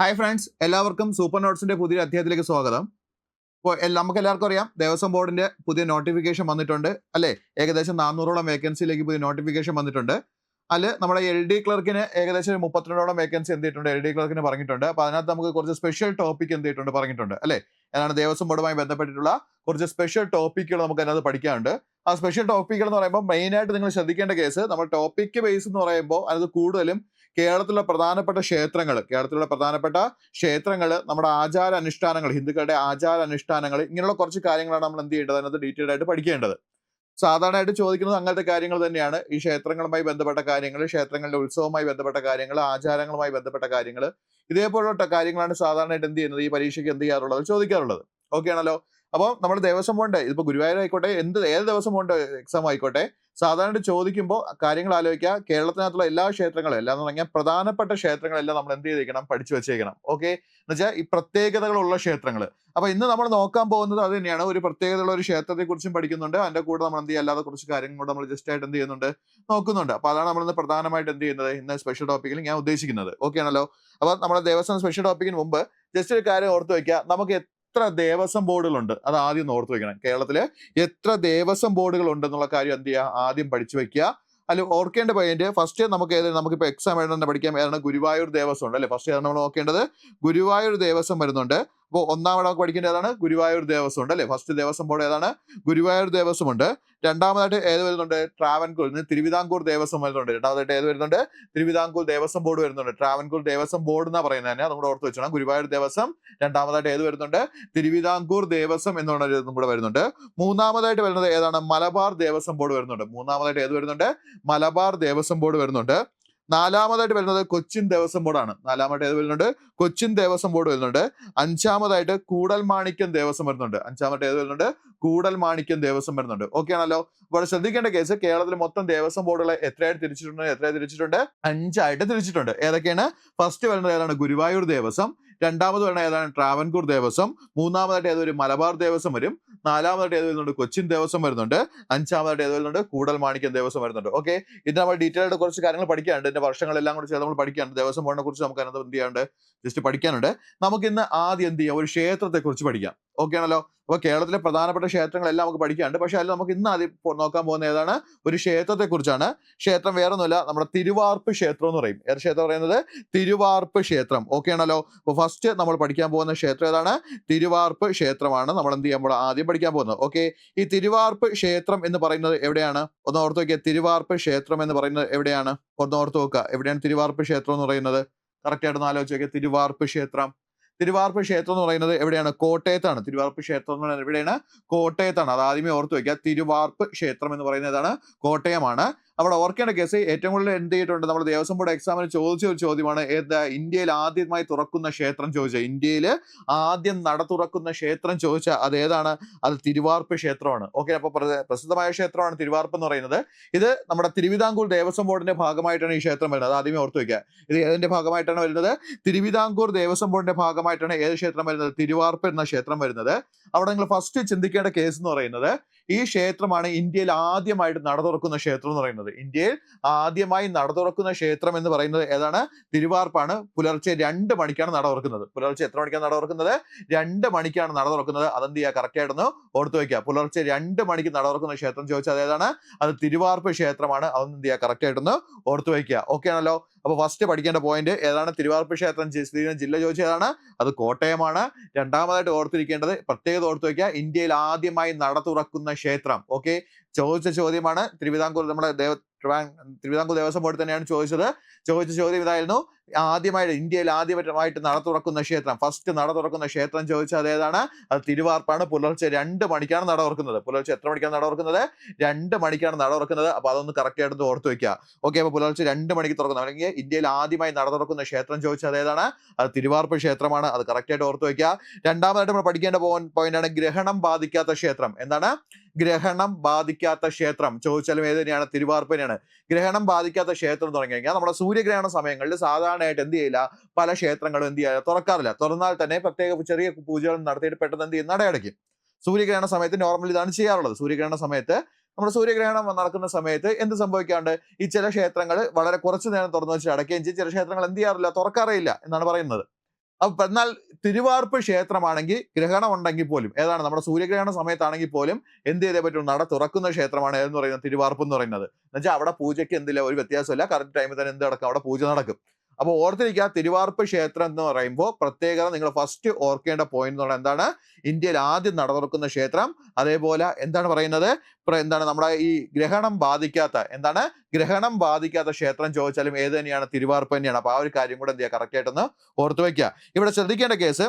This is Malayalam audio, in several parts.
ഹായ് ഫ്രണ്ട്സ്, എല്ലാവർക്കും സൂപ്പർ നോട്ട്സിന്റെ പുതിയ അധ്യായത്തിലേക്ക് സ്വാഗതം. ഇപ്പോൾ നമുക്ക് എല്ലാവർക്കും അറിയാം, ദേവസ്വം ബോർഡിന്റെ പുതിയ നോട്ടിഫിക്കേഷൻ വന്നിട്ടുണ്ട് അല്ലേ? ഏകദേശം 400ഓളം വേക്കൻസിയിലേക്ക് പുതിയ നോട്ടിഫിക്കേഷൻ വന്നിട്ടുണ്ട്. അതിൽ നമ്മുടെ എൽ ഡി ക്ലർക്കിന് ഏകദേശം 32ഓളം വേക്കൻസി എന്ത് ചെയ്തിട്ടുണ്ട്, എൽ ഡി ക്ലർക്കിന് പറഞ്ഞിട്ടുണ്ട്. അപ്പോൾ അതിനകത്ത് നമുക്ക് കുറച്ച് സ്പെഷ്യൽ ടോപ്പിക് എന്ത് ചെയ്തിട്ടുണ്ട് പറഞ്ഞിട്ടുണ്ട് അല്ലേ? ഏതാണ് ദേവസ്വം ബോർഡുമായി ബന്ധപ്പെട്ടിട്ടുള്ള കുറച്ച് സ്പെഷ്യൽ ടോപ്പിക്കുകൾ നമുക്ക് അതിനകത്ത് പഠിക്കാനുണ്ട്. ആ സ്പെഷ്യൽ ടോപ്പിക്കുകൾ എന്ന് പറയുമ്പോൾ മെയിനായിട്ട് നിങ്ങൾ ശ്രദ്ധിക്കേണ്ട കേസ്, നമ്മൾ ടോപ്പിക് ബേസ് എന്ന് പറയുമ്പോൾ അത് കൂടുതലും കേരളത്തിലുള്ള പ്രധാനപ്പെട്ട ക്ഷേത്രങ്ങൾ, നമ്മുടെ ആചാര അനുഷ്ഠാനങ്ങൾ, ഹിന്ദുക്കളുടെ ആചാര അനുഷ്ഠാനങ്ങൾ, ഇങ്ങനെയുള്ള കുറച്ച് കാര്യങ്ങളാണ് നമ്മൾ എന്ത് ചെയ്യേണ്ടത്, അതിനകത്ത് ഡീറ്റെയിൽ ആയിട്ട് പഠിക്കേണ്ടത്. സാധാരണയായിട്ട് ചോദിക്കുന്നത് അങ്ങനത്തെ കാര്യങ്ങൾ തന്നെയാണ്. ഈ ക്ഷേത്രങ്ങളുമായി ബന്ധപ്പെട്ട കാര്യങ്ങൾ, ക്ഷേത്രങ്ങളുടെ ഉത്സവവുമായി ബന്ധപ്പെട്ട കാര്യങ്ങൾ, ആചാരങ്ങളുമായി ബന്ധപ്പെട്ട കാര്യങ്ങൾ, ഇതേപോലുള്ള കാര്യങ്ങളാണ് സാധാരണയായിട്ട് എന്ത് ചെയ്യുന്നത്, ഈ പരീക്ഷയ്ക്ക് എന്ത് ചെയ്യാറുള്ളത്, ചോദിക്കാറുള്ളത്. ഓക്കെ ആണല്ലോ? അപ്പോൾ നമ്മൾ ദേവസ്വം ബോണ്ട്, ഇതിപ്പോൾ ഗുരുവായൂർ ആയിക്കോട്ടെ, ഏത് ദേവസ്വം ബോണ്ട് എക്സാം ആയിക്കോട്ടെ, സാധാരണ ചോദിക്കുമ്പോൾ കാര്യങ്ങൾ ആലോചിക്കുക. കേരളത്തിനകത്തുള്ള എല്ലാ ക്ഷേത്രങ്ങളും, എല്ലാം എന്ന് പറഞ്ഞാൽ പ്രധാനപ്പെട്ട ക്ഷേത്രങ്ങളെല്ലാം നമ്മൾ എന്ത് ചെയ്തേക്കണം, പഠിച്ചു വെച്ചേക്കണം. ഓക്കെ, എന്നുവെച്ചാൽ ഈ പ്രത്യേകതകളുള്ള ക്ഷേത്രങ്ങൾ. അപ്പൊ ഇന്ന് നമ്മൾ നോക്കാൻ പോകുന്നത് അത് തന്നെയാണ്. ഒരു പ്രത്യേകതയുള്ള ഒരു ക്ഷേത്രത്തെ കുറിച്ചും പഠിക്കുന്നുണ്ട്, അതിന്റെ കൂടെ നമ്മൾ എന്ത് ചെയ്യുക, അല്ലാതെ കുറച്ച് കാര്യങ്ങൾ കൂടെ നമ്മൾ ജസ്റ്റ് ആയിട്ട് എന്ത് ചെയ്യുന്നുണ്ട്, നോക്കുന്നുണ്ട്. അപ്പൊ അതാണ് നമ്മൾ ഇന്ന് പ്രധാനമായിട്ട് എന്ത് ചെയ്യുന്നത്, ഇന്ന് സ്പെഷ്യൽ ടോപ്പിക്കിൽ ഞാൻ ഉദ്ദേശിക്കുന്നത്. ഓക്കെ ആണല്ലോ? അപ്പൊ നമ്മുടെ ദേവസ്വം സ്പെഷ്യൽ ടോപ്പിക്കിന് മുമ്പ് ജസ്റ്റ് ഒരു കാര്യം ഓർത്ത് വെക്കുക. നമുക്ക് എത്ര ദേവസ്വം ബോർഡുകളുണ്ട് അത് ആദ്യം ഓർത്ത് വെക്കണം. കേരളത്തില് എത്ര ദേവസ്വം ബോർഡുകൾ ഉണ്ട് എന്നുള്ള കാര്യം എന്ത് ചെയ്യുക, ആദ്യം പഠിച്ചു വെക്കുക. അല്ല, ഓർക്കേണ്ട പോയിന്റ്, ഫസ്റ്റ് നമുക്കിപ്പോൾ എക്സാം എഴുതാൻ പഠിക്കാം, ഏതാണ് ഗുരുവായൂർ ദേവസ്വം ഉണ്ട് അല്ലെ? ഫസ്റ്റ് ഏതാണ് നമ്മൾ നോക്കേണ്ടത്, ഗുരുവായൂർ ദേവസ്വം വരുന്നുണ്ട്. അപ്പോൾ ഒന്നാമത് നമുക്ക് പഠിക്കേണ്ടത് ഏതാണ്, ഗുരുവായൂർ ദേവസ്വം ഉണ്ട് അല്ലെ? ഫസ്റ്റ് ദേവസ്വം ബോർഡ് ഏതാണ്, ഗുരുവായൂർ ദേവസ്വം ഉണ്ട്. രണ്ടാമതായിട്ട് ഏത് വരുന്നുണ്ട്, ട്രാവൻകൂർ, തിരുവിതാംകൂർ ദേവസ്വം വരുന്നുണ്ട്. രണ്ടാമതായിട്ട് ഏത് വരുന്നുണ്ട്, തിരുവിതാംകൂർ ദേവസ്വം ബോർഡ് വരുന്നുണ്ട്. ട്രാവൻകൂർ ദേവസ്വം ബോർഡ് എന്നാ പറയുന്നത് തന്നെ, നമ്മുടെ ഓർത്ത് വെച്ചോണം. ഗുരുവായൂർ ദേവസ്വം, രണ്ടാമതായിട്ട് ഏത് വരുന്നുണ്ട്, തിരുവിതാംകൂർ ദേവസ്വം എന്നുള്ള ഇതും കൂടെ വരുന്നുണ്ട്. മൂന്നാമതായിട്ട് വരുന്നത് ഏതാണ്, മലബാർ ദേവസ്വം ബോർഡ് വരുന്നുണ്ട്. മൂന്നാമതായിട്ട് ഏത് വരുന്നുണ്ട്, മലബാർ ദേവസ്വം ബോർഡ് വരുന്നുണ്ട്. നാലാമതായിട്ട് വരുന്നത് കൊച്ചിൻ ദേവസ്വം ബോർഡാണ്. നാലാമതായിട്ട് ഏത് വരുന്നുണ്ട്, കൊച്ചിൻ ദേവസ്വം ബോർഡ് വരുന്നുണ്ട്. അഞ്ചാമതായിട്ട് കൂടൽമാണിക്യം ദേവസ്വം വരുന്നുണ്ട്. അഞ്ചാമതായിട്ട് ഏത് വരുന്നുണ്ട്, കൂടൽമാണിക്യം ദേവസ്വം വരുന്നുണ്ട്. ഓക്കെ ആണല്ലോ? അപ്പോൾ ശ്രദ്ധിക്കേണ്ട കേസ്, കേരളത്തിൽ മൊത്തം ദേവസ്വം ബോർഡുകളെ എത്രയായിട്ട് തിരിച്ചിട്ടുണ്ട്, അഞ്ചായിട്ട് തിരിച്ചിട്ടുണ്ട്. ഏതൊക്കെയാണ്, ഫസ്റ്റ് വരുന്നത് ഏതാണ്, ഗുരുവായൂർ ദേവസ്വം. രണ്ടാമത് വരുന്നത് ഏതാണ്, ട്രാവൻകൂർ ദേവസ്വം. മൂന്നാമതായിട്ട് ഏതൊരു മലബാർ ദേവസ്വം വരും. നാലാമതായിട്ട് ഏത് വരുന്നുണ്ട്, കൊച്ചിൻ ദേവസ്വം വരുന്നുണ്ട്. അഞ്ചാമതായിട്ട് ഏത് വരുന്നുണ്ട്, കൂടൽമാണിക്യം ദേവസ്വം വരുന്നുണ്ട്. ഓക്കെ, ഇത് നമ്മൾ ഡീറ്റെയിൽ ആയിട്ട് കുറച്ച് കാര്യങ്ങൾ പഠിക്കാനുണ്ട്. ഇതിന്റെ വർഷങ്ങളെല്ലാം കൂടി ചേർത്ത് നമ്മൾ പഠിക്കാനുണ്ട്. ദേവസ്വം ബോർഡിനെ കുറിച്ച് നമുക്ക് അതിനകത്ത് എന്ത് ചെയ്യാനുണ്ട്, ജസ്റ്റ് പഠിക്കാനുണ്ട്. നമുക്ക് ഇന്ന് ആദ്യം എന്ത് ചെയ്യാം, ഒരു ക്ഷേത്രത്തെ കുറിച്ച് പഠിക്കാം. ഓക്കെ ആണല്ലോ? അപ്പോൾ കേരളത്തിലെ പ്രധാനപ്പെട്ട ക്ഷേത്രങ്ങളെല്ലാം നമുക്ക് പഠിക്കാനുണ്ട്. പക്ഷെ അതിൽ നമുക്ക് ഇന്ന് ആദ്യം നോക്കാൻ പോകുന്ന ഏതാണ്, ഒരു ക്ഷേത്രത്തെ കുറിച്ചാണ്. ക്ഷേത്രം വേറൊന്നുമില്ല, നമ്മുടെ തിരുവാർപ്പ് ക്ഷേത്രം എന്ന് പറയും. ഏത് ക്ഷേത്രം പറയുന്നത്, തിരുവാർപ്പ് ക്ഷേത്രം. ഓക്കെ ആണല്ലോ? അപ്പോൾ ഫസ്റ്റ് നമ്മൾ പഠിക്കാൻ പോകുന്ന ക്ഷേത്രം ഏതാണ്, തിരുവാർപ്പ് ക്ഷേത്രമാണ് നമ്മൾ എന്ത് ചെയ്യുമ്പോൾ ആദ്യം പഠിക്കാൻ പോകുന്നത്. ഓക്കെ, ഈ തിരുവാർപ്പ് ക്ഷേത്രം എന്ന് പറയുന്നത് എവിടെയാണ്, ഒന്ന് ഓർത്ത് നോക്കിയാൽ. തിരുവാർപ്പ് ക്ഷേത്രം എന്ന് പറയുന്നത് എവിടെയാണ്, ഒന്ന് ഓർത്ത് നോക്കുക. എവിടെയാണ് തിരുവാർപ്പ് ക്ഷേത്രം എന്ന് പറയുന്നത്, കറക്റ്റ് ആയിട്ട് ആലോചിച്ച് നോക്കിയാൽ. തിരുവാർപ്പ് ക്ഷേത്രം എന്ന് പറയുന്നത് എവിടെയാണ്, കോട്ടയത്താണ്. തിരുവാർപ്പ് ക്ഷേത്രം എന്ന് പറയുന്നത് എവിടെയാണ്, കോട്ടയത്താണ്. അത് ആദ്യമേ ഓർത്ത് വെക്കുക. തിരുവാർപ്പ് ക്ഷേത്രം എന്ന് പറയുന്നത് ഏതാണ്, കോട്ടയമാണ്. അവിടെ ഓർക്കേണ്ട കേസ്, ഏറ്റവും കൂടുതൽ എന്ത് ചെയ്തിട്ടുണ്ട്, നമ്മൾ ദേവസ്വം ബോർഡ് എക്സാമിന് ചോദിച്ച ഒരു ചോദ്യമാണ്, ഇന്ത്യയിൽ ആദ്യമായി തുറക്കുന്ന ക്ഷേത്രം ചോദിച്ചത്, ഇന്ത്യയിൽ ആദ്യം നട തുറക്കുന്ന ക്ഷേത്രം ചോദിച്ചാൽ അത് ഏതാണ്, അത് തിരുവാർപ്പ് ക്ഷേത്രമാണ്. ഓക്കെ, അപ്പോൾ പ്രസിദ്ധമായ ക്ഷേത്രമാണ് തിരുവാർപ്പ് എന്ന് പറയുന്നത്. ഇത് നമ്മുടെ തിരുവിതാംകൂർ ദേവസ്വം ബോർഡിന്റെ ഭാഗമായിട്ടാണ് ഈ ക്ഷേത്രം വരുന്നത്. അത് ആദ്യമേ ഓർത്ത് വെക്കുക. ഇത് ഏതിന്റെ ഭാഗമായിട്ടാണ് വരുന്നത്, തിരുവിതാംകൂർ ദേവസ്വം ബോർഡിന്റെ ഭാഗമായിട്ടാണ് ഏത് ക്ഷേത്രം വരുന്നത്, തിരുവാർപ്പ് എന്ന ക്ഷേത്രം വരുന്നത്. അവിടെ നിങ്ങൾ ഫസ്റ്റ് ചിന്തിക്കേണ്ട കേസ് എന്ന് പറയുന്നത്, ഈ ക്ഷേത്രമാണ് ഇന്ത്യയിൽ ആദ്യമായിട്ട് നട തുറക്കുന്ന ക്ഷേത്രം എന്ന് പറയുന്നത്. ഇന്ത്യയിൽ ആദ്യമായി നട തുറക്കുന്ന ക്ഷേത്രം എന്ന് പറയുന്നത് ഏതാണ്, തിരുവാർപ്പാണ്. പുലർച്ചെ 2 മണിക്കാണ് നട തുറക്കുന്നത്. പുലർച്ചെ എത്ര മണിക്കാണ് നട തുറക്കുന്നത്, 2 മണിക്കാണ് നട തുറക്കുന്നത്. അതെന്ത് ചെയ്യുക, കറക്റ്റ് ആയിട്ടൊന്ന് ഓർത്ത് വയ്ക്കുക. പുലർച്ചെ 2 മണിക്ക് നട തുറക്കുന്ന ക്ഷേത്രം ചോദിച്ചാൽ അതേതാണ്, അത് തിരുവാർപ്പ് ക്ഷേത്രമാണ്. അതൊന്നും എന്ത് ചെയ്യുക, കറക്റ്റ് ആയിട്ടൊന്ന് ഓർത്ത് വയ്ക്കുക. ഓക്കെ ആണല്ലോ? അപ്പൊ ഫസ്റ്റ് പഠിക്കേണ്ട പോയിന്റ് ഏതാണ്, തിരുവാർപ്പ് ക്ഷേത്രം സ്ഥിതി ചെയ്യുന്ന ജില്ല ചോദിച്ചാൽ ഏതാണ്, അത് കോട്ടയമാണ്. രണ്ടാമതായിട്ട് ഓർത്തിരിക്കേണ്ടത്, പ്രത്യേകത ഓർത്ത് വയ്ക്കുക, ഇന്ത്യയിൽ ആദ്യമായി നട തുറക്കുന്ന ക്ഷേത്രം. ഓക്കെ, ചോദിച്ച ചോദ്യമാണ്. തിരുവിതാംകൂർ ദേവസ്വം ബോർഡ് തന്നെയാണ് ചോദിച്ച ചോദ്യം ഇതായിരുന്നു, ഇന്ത്യയിൽ ആദ്യമായിട്ട് നട തുറക്കുന്ന ക്ഷേത്രം, ഫസ്റ്റ് നട തുറക്കുന്ന ക്ഷേത്രം ചോദിച്ചാൽ അതേതാണ്, അത് തിരുവാർപ്പാണ്. പുലർച്ചെ 2 മണിക്കാണ് നട തുറക്കുന്നത്. പുലർച്ചെ എത്ര മണിക്കാണ് നട തുറക്കുന്നത്, 2 മണിക്കാണ് നട തുറക്കുന്നത്. അപ്പൊ അതൊന്ന് കറക്റ്റ് ആയിട്ട് ഓർത്ത് വെക്കുക. ഓക്കെ, അപ്പൊ പുലർച്ചെ 2 മണിക്ക് തുറക്കുന്നത്, അല്ലെങ്കിൽ ഇന്ത്യയിൽ ആദ്യമായി നട തുറക്കുന്ന ക്ഷേത്രം ചോദിച്ചാൽ അതേതാണ്, അത് തിരുവാർപ്പ് ക്ഷേത്രമാണ്. അത് കറക്റ്റ് ആയിട്ട് ഓർത്ത് വെക്കുക. രണ്ടാമതായിട്ട് നമ്മൾ പഠിക്കേണ്ട പോയിന്റ് ആണ്, ഗ്രഹണം ബാധിക്കാത്ത ക്ഷേത്രം. എന്താണ്, ഗ്രഹണം ബാധിക്കാത്ത ക്ഷേത്രം ചോദിച്ചാലും ഏത് തന്നെയാണ്, തിരുവാർപ്പ് തന്നെയാണ്. ഗ്രഹണം ബാധിക്കാത്ത ക്ഷേത്രം തുടങ്ങി കഴിഞ്ഞാൽ നമ്മുടെ സൂര്യഗ്രഹണ സമയങ്ങളിൽ സാധാരണയായിട്ട് എന്ത് ചെയ്യില്ല, പല ക്ഷേത്രങ്ങളും എന്ത് ചെയ്യാ, തുറക്കാറില്ല. തുറന്നാൽ തന്നെ പ്രത്യേക ചെറിയ പൂജകൾ നടത്തിയിട്ട് പെട്ടെന്ന് എന്ത് ചെയ്യും, നടയടയ്ക്കും. സൂര്യഗ്രഹണ സമയത്ത് നോർമലി ഇതാണ് ചെയ്യാറുള്ളത്. സൂര്യഗ്രഹണ സമയത്ത്, നമ്മുടെ സൂര്യഗ്രഹണം നടക്കുന്ന സമയത്ത് എന്ത് സംഭവിക്കാണ്ട്, ഈ ചില ക്ഷേത്രങ്ങൾ വളരെ കുറച്ചു നേരം തുറന്നു വെച്ച് അടയ്ക്കുകയും ചെയ്യും. ചില ക്ഷേത്രങ്ങൾ എന്ത് ചെയ്യാറില്ല, തുറക്കാറേ ഇല്ല എന്നാണ് പറയുന്നത്. അപ്പൊ എന്നാൽ തിരുവാർപ്പ് ക്ഷേത്രമാണെങ്കിൽ ഗ്രഹണം ഉണ്ടെങ്കിൽ പോലും, ഏതാണ് നമ്മുടെ സൂര്യഗ്രഹണ സമയത്താണെങ്കിൽ പോലും എന്ത് ചെയ്തേ പറ്റും, നട തുറക്കുന്ന ക്ഷേത്രമാണ് എന്ന് പറയുന്നത് തിരുവാർപ്പ് എന്ന് പറയുന്നത്. എന്നുവെച്ചാൽ അവിടെ പൂജയ്ക്ക് എന്തില്ല ഒരു വ്യത്യാസമില്ല, കറക്റ്റ് ടൈമിൽ തന്നെ എന്ത് നടക്കും, അവിടെ പൂജ നടക്കും. അപ്പോൾ ഓർത്തിരിക്കുക, തിരുവാർപ്പ് ക്ഷേത്രം എന്ന് പറയുമ്പോൾ പ്രത്യേകത നിങ്ങൾ ഫസ്റ്റ് ഓർക്കേണ്ട പോയിന്റ് എന്ന് പറയുന്നത് എന്താണ്, ഇന്ത്യയിൽ ആദ്യം നട തുറക്കുന്ന ക്ഷേത്രം. അതേപോലെ എന്താണ് പറയുന്നത്, എന്താണ് നമ്മുടെ ഈ ഗ്രഹണം ബാധിക്കാത്ത ക്ഷേത്രം ചോദിച്ചാലും ഏത് തന്നെയാണ്, തിരുവാർപ്പ് തന്നെയാണ്. അപ്പൊ ആ ഒരു കാര്യം കൂടെ എന്ത് ചെയ്യുക, കറക്റ്റ് ആയിട്ടൊന്ന് ഓർത്തു വെക്കുക. ഇവിടെ ശ്രദ്ധിക്കേണ്ട കേസ്,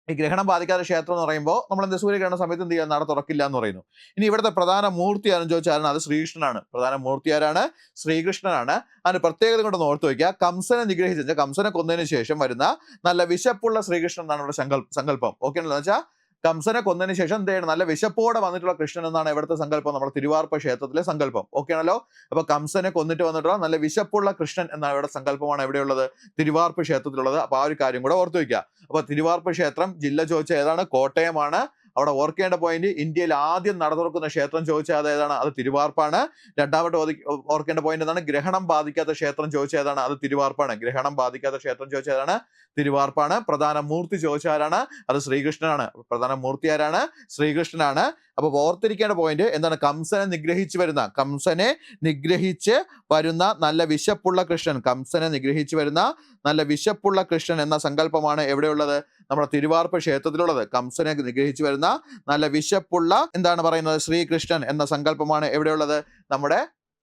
ഈ ഗ്രഹണം ബാധിക്കാത്ത ക്ഷേത്രം എന്ന് പറയുമ്പോൾ നമ്മൾ എന്ത് സൂര്യഗ്രഹണ സമയത്ത് എന്ത് ചെയ്യുക, നട തുറക്കില്ല എന്ന് പറയുന്നു. ഇനി ഇവിടുത്തെ പ്രധാന മൂർത്തി ആരെന്ന് ചോദിച്ചാൽ അത് ശ്രീകൃഷ്ണനാണ്. പ്രധാന മൂർത്തി ആരാണ്, ശ്രീകൃഷ്ണനാണ്. അതിന് പ്രത്യേകത കൊണ്ടൊന്ന് ഓർത്തു വയ്ക്കുക, കംസനെ നിഗ്രഹിച്ച, കംസനെ കൊന്നതിന് ശേഷം വരുന്ന നല്ല വിശപ്പുള്ള ശ്രീകൃഷ്ണൻ എന്നാണ് ഇവിടെ സങ്കല്പം. ഓക്കെ ആണല്ലോ. എന്ന് വെച്ചാൽ കംസനെ കൊന്നതിന് ശേഷം എന്ത് ചെയ്യണം, നല്ല വിശപ്പോടെ വന്നിട്ടുള്ള കൃഷ്ണൻ എന്നാണ് എവിടുത്തെ സങ്കല്പം, നമ്മുടെ തിരുവാർപ്പ് ക്ഷേത്രത്തിലെ സങ്കല്പം. ഓക്കെ ആണല്ലോ. അപ്പൊ കംസനെ കൊന്നിട്ട് വന്നിട്ടുള്ള നല്ല വിശപ്പുള്ള കൃഷ്ണൻ എന്ന ഇവിടെ സങ്കല്പമാണ് എവിടെയുള്ളത്, തിരുവാർപ്പ് ക്ഷേത്രത്തിലുള്ളത്. അപ്പൊ ആ ഒരു കാര്യം കൂടെ ഓർത്തു വയ്ക്കുക. അപ്പൊ തിരുവാർപ്പ് ക്ഷേത്രം ജില്ല ചോദിച്ചാൽ ഏതാണ്, കോട്ടയമാണ്. അവിടെ ഓർക്കേണ്ട പോയിന്റ്, ഇന്ത്യയിൽ ആദ്യം നട തുറക്കുന്ന ക്ഷേത്രം ചോദിച്ചാൽ അത് ഏതാണ്, അത് തിരുവാർപ്പാണ്. രണ്ടാമത്തെ ഓർക്കേണ്ട പോയിന്റ് എന്താണ്, ഗ്രഹണം ബാധിക്കാത്ത ക്ഷേത്രം ചോദിച്ചാൽ ഏതാണ്, അത് തിരുവാർപ്പാണ്. ഗ്രഹണം ബാധിക്കാത്ത ക്ഷേത്രം ചോദിച്ചാൽ ഏതാണ്, തിരുവാർപ്പാണ്. പ്രധാന മൂർത്തി ചോദിച്ചാലാണ്, അത് ശ്രീകൃഷ്ണനാണ്. പ്രധാന മൂർത്തി ആരാണ്, ശ്രീകൃഷ്ണനാണ്. അപ്പൊ ഓർത്തിരിക്കേണ്ട പോയിന്റ് എന്താണ്, കംസനെ നിഗ്രഹിച്ച് വരുന്ന നല്ല വിശപ്പുള്ള കൃഷ്ണൻ, കംസനെ നിഗ്രഹിച്ച് വരുന്ന നല്ല വിശപ്പുള്ള കൃഷ്ണൻ എന്ന സങ്കല്പമാണ് എവിടെയുള്ളത്, നമ്മുടെ തിരുവാർപ്പ് ക്ഷേത്രത്തിലുള്ളത്. കംസനെ നിഗ്രഹിച്ച് വരുന്ന നല്ല വിശപ്പുള്ള എന്താണ് പറയുന്നത്, ശ്രീകൃഷ്ണൻ എന്ന സങ്കല്പമാണ് എവിടെയുള്ളത്, നമ്മുടെ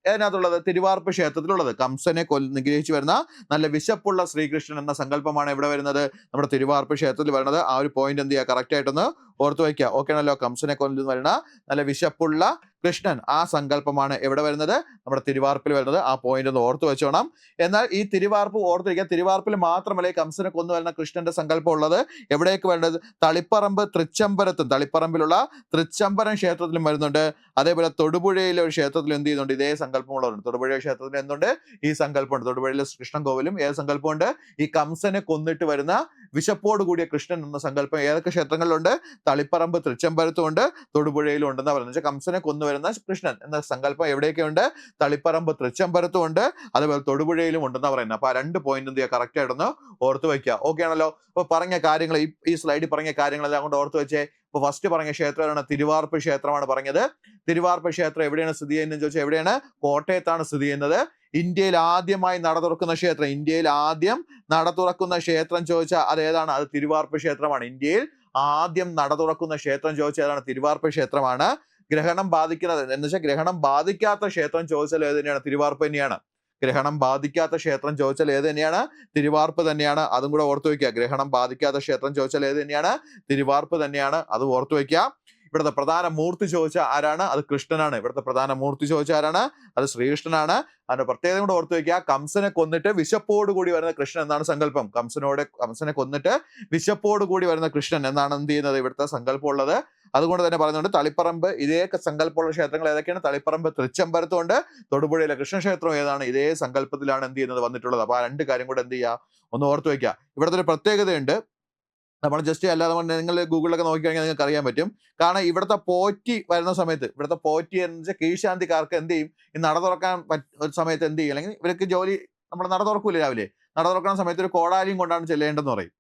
അതിനകത്തുള്ളത് തിരുവാർപ്പ് ക്ഷേത്രത്തിലുള്ളത്. കംസനെ നിഗ്രഹിച്ചു വരുന്ന നല്ല വിശപ്പുള്ള ശ്രീകൃഷ്ണൻ എന്ന സങ്കല്പമാണ് എവിടെ വരുന്നത്, നമ്മുടെ തിരുവാർപ്പ് ക്ഷേത്രത്തിൽ വരുന്നത്. ആ ഒരു പോയിന്റ് എന്ത് ചെയ്യുക, കറക്റ്റ് ആയിട്ടൊന്ന് ഓർത്തു വയ്ക്കുക. ഓക്കെ ആണല്ലോ. കംസനെ കൊല്ലുന്ന വരുന്ന നല്ല വിശപ്പുള്ള കൃഷ്ണൻ, ആ സങ്കല്പമാണ് എവിടെ വരുന്നത്, നമ്മുടെ തിരുവാർപ്പിൽ വരുന്നത്. ആ പോയിന്റ് ഒന്ന് ഓർത്തു വെച്ചോണം. എന്നാൽ ഈ തിരുവാർപ്പ് ഓർത്തിരിക്കുക, തിരുവാർപ്പിൽ മാത്രമല്ല ഈ കംസനെ കൊന്നു വരുന്ന കൃഷ്ണന്റെ സങ്കല്പം ഉള്ളത്. എവിടേക്ക് വേണ്ടത്, തളിപ്പറമ്പിലുള്ള തൃച്ചംബരം ക്ഷേത്രത്തിലും വരുന്നുണ്ട്. അതേപോലെ തൊടുപുഴയിലെ ഒരു ക്ഷേത്രത്തിൽ എന്ത് ചെയ്യുന്നുണ്ട്, ഇതേ സങ്കല്പമുള്ളവരുണ്ട്. തൊടുപുഴ ക്ഷേത്രത്തിൽ എന്തുണ്ട്, ഈ സങ്കല്പമുണ്ട്. തൊടുപുഴയിലെ കൃഷ്ണൻ കോവിലും ഏത് സങ്കല്പമുണ്ട്, ഈ കംസനെ കൊന്നിട്ട് വരുന്ന വിശപ്പോട് കൂടിയ കൃഷ്ണൻ എന്ന സങ്കല്പം ഏതൊക്കെ ക്ഷേത്രങ്ങളിലുണ്ട്, തളിപ്പറമ്പ് തൃച്ചംബരത്തും ഉണ്ട്, തൊടുപുഴയിലും ഉണ്ടെന്ന് പറയുന്നത്. കംസനെ കൊന്നുവരുന്ന കൃഷ്ണൻ എന്ന സങ്കല്പം എവിടെയൊക്കെ ഉണ്ട്, തളിപ്പറമ്പ് തൃച്ചംബരത്തും ഉണ്ട്, അതുപോലെ തൊടുപുഴയിലും ഉണ്ടെന്ന് പറയുന്നത്. അപ്പൊ ആ രണ്ട് പോയിന്റ് എന്ത് ചെയ്യുക, കറക്റ്റ് ആയിട്ടൊന്ന് ഓർത്തു വയ്ക്കുക. ഓക്കെ ആണല്ലോ. അപ്പൊ പറഞ്ഞ കാര്യങ്ങൾ, ഈ സ്ലൈഡിൽ പറഞ്ഞ കാര്യങ്ങളെല്ലാം കൊണ്ട് ഓർത്തു വെച്ചേ. ഇപ്പൊ ഫസ്റ്റ് പറഞ്ഞ ക്ഷേത്രമാണ് തിരുവാർപ്പ് ക്ഷേത്രമാണ് പറഞ്ഞത്. തിരുവാർപ്പ് ക്ഷേത്രം എവിടെയാണ് സ്ഥിതി ചെയ്യുന്നത് ചോദിച്ചാൽ എവിടെയാണ്, കോട്ടയത്താണ് സ്ഥിതി ചെയ്യുന്നത്. ഇന്ത്യയിൽ ആദ്യമായി നട തുറക്കുന്ന ക്ഷേത്രം, ഇന്ത്യയിൽ ആദ്യം നട തുറക്കുന്ന ക്ഷേത്രം ചോദിച്ചാൽ അത് ഏതാണ്, അത് തിരുവാർപ്പ് ക്ഷേത്രമാണ്. ഇന്ത്യയിൽ ആദ്യം നട തുറക്കുന്ന ക്ഷേത്രം ചോദിച്ചാൽ ഏതാണ്, തിരുവാർപ്പ് ക്ഷേത്രമാണ്. ഗ്രഹണം ബാധിക്കുന്നത് എന്ന് വെച്ചാൽ ഗ്രഹണം ബാധിക്കാത്ത ക്ഷേത്രം ചോദിച്ചാൽ ഏത് തന്നെയാണ്, തിരുവാർപ്പ് തന്നെയാണ്. ഗ്രഹണം ബാധിക്കാത്ത ക്ഷേത്രം ചോദിച്ചാൽ ഏത് തന്നെയാണ്, തിരുവാർപ്പ് തന്നെയാണ്. അതും കൂടെ ഓർത്തു വയ്ക്കുക. ഗ്രഹണം ബാധിക്കാത്ത ക്ഷേത്രം ചോദിച്ചാൽ ഏത് തന്നെയാണ്, തിരുവാർപ്പ് തന്നെയാണ്. അത് ഓർത്തു വയ്ക്കുക. ഇവിടുത്തെ പ്രധാന മൂർത്തി ചോദിച്ചാൽ ആരാണ്, അത് കൃഷ്ണനാണ്. ഇവിടുത്തെ പ്രധാന മൂർത്തി ചോദിച്ചാൽ ആരാണ്, അത് ശ്രീകൃഷ്ണനാണ്. അതിന്റെ പ്രത്യേകത കൂടെ ഓർത്തു വയ്ക്കുക. കംസനെ കൊന്നിട്ട് വിശപ്പോട് കൂടി വരുന്ന കൃഷ്ണൻ എന്നാണ് സങ്കല്പം. കംസനെ കൊന്നിട്ട് വിശപ്പോട് കൂടി വരുന്ന കൃഷ്ണൻ എന്നാണ് എന്ത് ചെയ്യുന്നത്, ഇവിടുത്തെ സങ്കല്പം ഉള്ളത്. അതുകൊണ്ട് തന്നെ പറയുന്നുണ്ട് തളിപ്പറമ്പ് ഇതേ സങ്കല്പമുള്ള ക്ഷേത്രങ്ങൾ ഏതൊക്കെയാണ്, തളിപ്പറമ്പ് തൃച്ചംബരത്തും ഉണ്ട്, തൊടുപുഴയിലെ കൃഷ്ണക്ഷേത്രം ഏതാണ്, ഇതേ സങ്കല്പത്തിലാണ് എന്ത് ചെയ്യുന്നത് വന്നിട്ടുള്ളത്. അപ്പൊ ആ രണ്ട് കാര്യം കൂടെ എന്ത് ചെയ്യുക, ഒന്ന് ഓർത്തു വയ്ക്കുക. ഇവിടുത്തെ ഒരു പ്രത്യേകതയുണ്ട്, നമ്മൾ ജസ്റ്റ് അല്ലാതെ നിങ്ങൾ ഗൂഗിളിലൊക്കെ നോക്കിക്കഴിഞ്ഞാൽ നിങ്ങൾക്ക് അറിയാൻ പറ്റും. കാരണം ഇവിടുത്തെ പോറ്റി വരുന്ന സമയത്ത്, ഇവിടുത്തെ പോറ്റി എന്ന് വെച്ചാൽ കീഴ്ശാന്തിക്കാർക്ക് എന്ത് ചെയ്യും, ഈ നട തുറക്കാൻ ഒരു സമയത്ത് എന്ത് ചെയ്യും, അല്ലെങ്കിൽ ഇവർക്ക് ജോലി, നമ്മൾ നട തുറക്കൂലേ രാവിലെ, നട തുറക്കുന്ന സമയത്ത് ഒരു കോടാലിയും കൊണ്ടാണ് ചെല്ലേണ്ടതെന്ന് പറയും.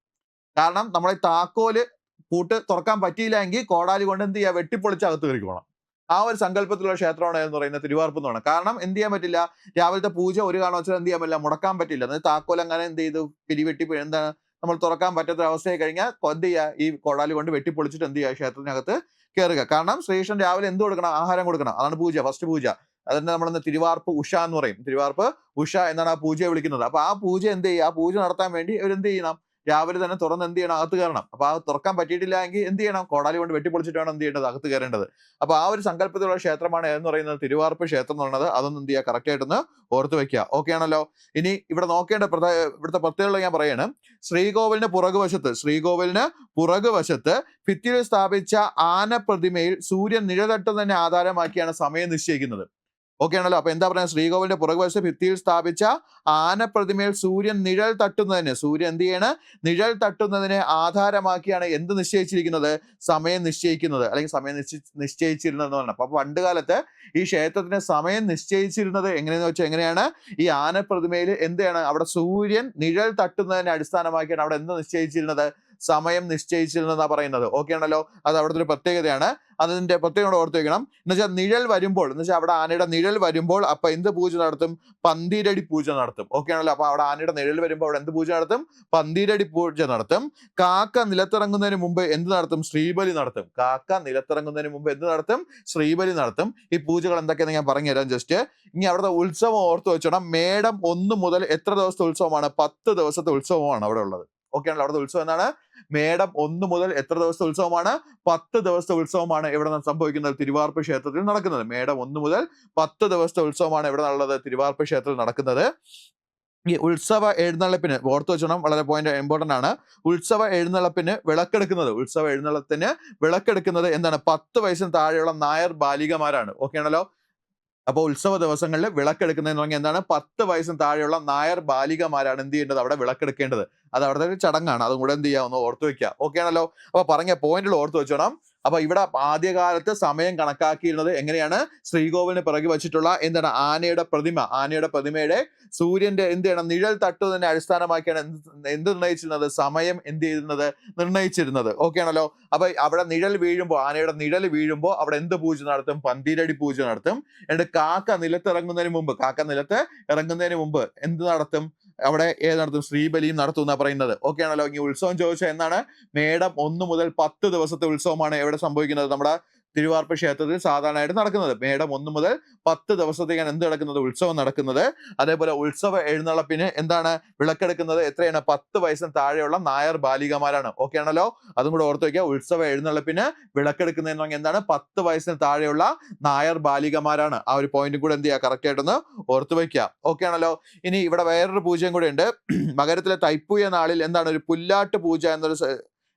കാരണം നമ്മളെ താക്കോല് പൂട്ട് തുറക്കാൻ പറ്റിയില്ല എങ്കിൽ കോടാലി കൊണ്ട് എന്ത് ചെയ്യുക, വെട്ടിപ്പൊളിച്ച് അകത്ത് കയറിക്കോണം. ആ ഒരു സങ്കല്പത്തിലുള്ള ക്ഷേത്രമാണ് എന്ന് പറയുന്നത് തിരുവാർപ്പ് എന്ന് പറയുന്നത്. കാരണം എന്ത് ചെയ്യാൻ പറ്റില്ല, രാവിലത്തെ പൂജ ഒരു കാരണവശാലും എന്ത് ചെയ്യാൻ പറ്റില്ല, മുടക്കാൻ പറ്റില്ല. അതായത് താക്കോൽ അങ്ങനെ എന്ത് ചെയ്തു, പിരിവെട്ടി എന്താണ് നമ്മൾ തുറക്കാൻ പറ്റാത്ത അവസ്ഥയായി കഴിഞ്ഞാൽ എന്ത് ചെയ്യുക, ഈ കോടാലി കൊണ്ട് വെട്ടിപ്പൊളിച്ചിട്ട് എന്ത് ചെയ്യുക, ക്ഷേത്രത്തിനകത്ത് കയറുക. കാരണം ശ്രീകൃഷ്ണൻ രാവിലെ എന്ത് കൊടുക്കണം, ആഹാരം കൊടുക്കണം. അതാണ് പൂജ, ഫസ്റ്റ് പൂജ. അതിന്റെ നമ്മളെന്ന് തിരുവാർപ്പ് ഉഷ എന്ന് പറയും. തിരുവാർപ്പ് ഉഷ എന്നാണ് ആ പൂജയെ വിളിക്കുന്നത്. അപ്പൊ ആ പൂജ എന്ത് ചെയ്യുക, ആ പൂജ നടത്താൻ വേണ്ടി ഇവരെന്ത് ചെയ്യണം, രാവിലെ തന്നെ തുറന്ന് എന്ത് ചെയ്യണം, അകത്ത് കയറണം. അപ്പൊ ആ തുറക്കാൻ പറ്റിയിട്ടില്ല എങ്കിൽ എന്ത് ചെയ്യണം, കോടാലി കൊണ്ട് വെട്ടിപ്പൊളിച്ചിട്ട് വേണം എന്ത് ചെയ്യേണ്ടത്, അകത്ത് കയറേണ്ടത്. അപ്പൊ ആ ഒരു സങ്കല്പത്തിലുള്ള ക്ഷേത്രമാണ് എന്ന് പറയുന്നത് തിരുവാർപ്പ് ക്ഷേത്രം എന്ന് പറയുന്നത്. അതൊന്നും എന്ത് ചെയ്യുക, കറക്റ്റ് ആയിട്ടൊന്ന് ഓർത്ത് വെക്കുക. ഓക്കെ ആണല്ലോ. ഇനി ഇവിടെ നോക്കേണ്ട ഇവിടുത്തെ പ്രത്യേകത ഞാൻ പറയാണ്. ശ്രീകോവിലിന് പുറകുവശത്ത് ഭിത്തിയിൽ സ്ഥാപിച്ച ആന പ്രതിമയിൽ സൂര്യൻ നിഴതട്ടുന്നതിനെ ആധാരമാക്കിയാണ് സമയം നിശ്ചയിക്കുന്നത്. ഓക്കെ ആണല്ലോ. അപ്പൊ എന്താ പറയുക, ശ്രീകോവിലിന്റെ പുറകുവശത്ത് ഭിത്തിയിൽ സ്ഥാപിച്ച ആനപ്രതിമയിൽ സൂര്യൻ നിഴൽ തട്ടുന്നതിന്, സൂര്യൻ എന്ത് ചെയ്യാണ്, നിഴൽ തട്ടുന്നതിനെ ആധാരമാക്കിയാണ് എന്ത് നിശ്ചയിച്ചിരിക്കുന്നത്, സമയം നിശ്ചയിക്കുന്നത്, അല്ലെങ്കിൽ സമയം നിശ്ചയിച്ചിരുന്നത് എന്ന് പറഞ്ഞത്. അപ്പൊ പണ്ട് കാലത്ത് ഈ ക്ഷേത്രത്തിന് സമയം നിശ്ചയിച്ചിരുന്നത് എങ്ങനെയെന്ന് വെച്ചാൽ എങ്ങനെയാണ്, ഈ ആനപ്രതിമയിൽ എന്താണ്, അവിടെ സൂര്യൻ നിഴൽ തട്ടുന്നതിനെ അടിസ്ഥാനമാക്കിയാണ് അവിടെ എന്ത് നിശ്ചയിച്ചിരുന്നത്, സമയം നിശ്ചയിച്ചിരുന്നതാ പറയുന്നത്. ഓക്കെ ആണല്ലോ. അത് അവിടുത്തെ ഒരു പ്രത്യേകതയാണ്. അതിന്റെ പ്രത്യേകം ഓർത്ത് വെക്കണം. എന്ന് വെച്ചാൽ നിഴൽ വരുമ്പോൾ, എന്ന് വെച്ചാൽ അവിടെ ആനയുടെ നിഴൽ വരുമ്പോൾ അപ്പൊ എന്ത് പൂജ നടത്തും, പന്തീരടി പൂജ നടത്തും. ഓക്കെ ആണല്ലോ. അപ്പൊ അവിടെ ആനയുടെ നിഴൽ വരുമ്പോൾ അവിടെ എന്ത് പൂജ നടത്തും, പന്തീരടി പൂജ നടത്തും. കാക്ക നിലത്തിറങ്ങുന്നതിന് മുമ്പ് എന്ത് നടത്തും, ശ്രീബലി നടത്തും. കാക്ക നിലത്തിറങ്ങുന്നതിന് മുമ്പ് എന്ത് നടത്തും, ശ്രീബലി നടത്തും. ഈ പൂജകൾ എന്തൊക്കെയാണെന്ന് ഞാൻ പറഞ്ഞുതരാം ജസ്റ്റ്. ഇനി അവിടുത്തെ ഉത്സവം ഓർത്ത് വെച്ചോണം. മേടം 1 മുതൽ എത്ര ദിവസത്തെ ഉത്സവമാണ്, 10 ദിവസത്തെ ഉത്സവമാണ് അവിടെ ഉള്ളത്. ഓക്കെ ആണല്ലോ. അവിടുത്തെ ഉത്സവം എന്താണ്, മേടം 1 മുതൽ എത്ര ദിവസത്തെ ഉത്സവമാണ്, 10 ദിവസത്തെ ഉത്സവമാണ് എവിടെ സംഭവിക്കുന്നത്, തിരുവാർപ്പ് ക്ഷേത്രത്തിൽ നടക്കുന്നത്. മേടം 1 മുതൽ 10 ദിവസത്തെ ഉത്സവമാണ് എവിടെ ഉള്ളത്, തിരുവാർപ്പ് ക്ഷേത്രത്തിൽ നടക്കുന്നത്. ഈ ഉത്സവ എഴുന്നള്ളിപ്പിന് ഓർത്ത് വെച്ചോണം, വളരെ പോയിന്റ് ഇമ്പോർട്ടന്റ് ആണ്. ഉത്സവ എഴുന്നള്ളിപ്പിന് വിളക്കെടുക്കുന്നത് എന്താണ്, 10 വയസ്സിന് താഴെയുള്ള നായർ ബാലികമാരാണ്. ഓക്കെ ആണല്ലോ. അപ്പൊ ഉത്സവ ദിവസങ്ങളിൽ വിളക്കെടുക്കുന്നതെന്ന് പറഞ്ഞാൽ എന്താണ്, 10 വയസ്സിന് താഴെയുള്ള നായർ ബാലികമാരാണ് എന്ത് ചെയ്യേണ്ടത്, അവിടെ വിളക്കെടുക്കേണ്ടത്. അത് അവിടുത്തെ ഒരു ചടങ്ങാണ്. അതും കൂടെ എന്ത് ചെയ്യുക, ഒന്ന് ഓർത്ത് വെക്കുക. ഓക്കെ ആണല്ലോ. അപ്പൊ പറഞ്ഞ പോയിന്റുകൾ ഓർത്ത് വെച്ചോണം. അപ്പൊ ഇവിടെ ആദ്യകാലത്ത് സമയം കണക്കാക്കിയിരുന്നത് എങ്ങനെയാണ്, ശ്രീകോവിലിന് പിറകെ വെച്ചിട്ടുള്ള എന്താണ്, ആനയുടെ പ്രതിമയുടെ സൂര്യന്റെ എന്ത് ചെയ്യണം, നിഴൽ തട്ടുന്നതിനെ അടിസ്ഥാനമാക്കിയാണ് എന്ത് നിർണ്ണയിച്ചിരുന്നത്, സമയം എന്ത് ചെയ്തിരുന്നത്, നിർണ്ണയിച്ചിരുന്നത്. ഓക്കെ ആണല്ലോ. അപ്പൊ അവിടെ നിഴൽ വീഴുമ്പോൾ, ആനയുടെ നിഴൽ വീഴുമ്പോൾ അവിടെ എന്ത് പൂജ നടത്തും, പന്തീരടി പൂജ നടത്തും. എന്നിട്ട് കാക്ക നിലത്ത് ഇറങ്ങുന്നതിന് മുമ്പ് എന്ത് നടത്തും, അവിടെ ഏത് നടത്തും, ശ്രീബലിയും നടത്തും എന്നാ പറയുന്നത്. ഓക്കെ ആണല്ലോ. ഇനി ഉത്സവം ചോദിച്ചാൽ എന്താണ്, മേടം 1 മുതൽ 10 ദിവസത്തെ ഉത്സവമാണ് എവിടെ സംഭവിക്കുന്നത്, നമ്മുടെ തിരുവാർപ്പ് ക്ഷേത്രത്തിൽ സാധാരണയായിട്ട് നടക്കുന്നത്. മേടം 1 മുതൽ 10 ദിവസത്തേക്കാണ് എന്ത് നടക്കുന്നത്, ഉത്സവം നടക്കുന്നത്. അതേപോലെ ഉത്സവ എഴുന്നള്ളപ്പിന് എന്താണ്, വിളക്കെടുക്കുന്നത് എത്രയാണ്, 10 വയസ്സിന് താഴെയുള്ള നായർ ബാലികമാരാണ്. ഓക്കെ ആണല്ലോ. അതും കൂടെ ഓർത്ത് വയ്ക്കുക. ഉത്സവ എഴുന്നള്ളപ്പിന് വിളക്കെടുക്കുന്നതെന്ന് പറഞ്ഞാൽ എന്താണ്, 10 വയസ്സിന് താഴെയുള്ള നായർ ബാലികമാരാണ്. ആ ഒരു പോയിന്റും കൂടെ എന്ത് ചെയ്യുക, കറക്റ്റ് ആയിട്ടൊന്ന് ഓർത്ത് വയ്ക്കുക. ഓക്കെ ആണല്ലോ. ഇനി ഇവിടെ വേറൊരു പൂജയും കൂടെ ഉണ്ട്. മകരത്തിലെ തൈപ്പൂയ നാളിൽ എന്താണ്, ഒരു പുല്ലാട്ട് പൂജ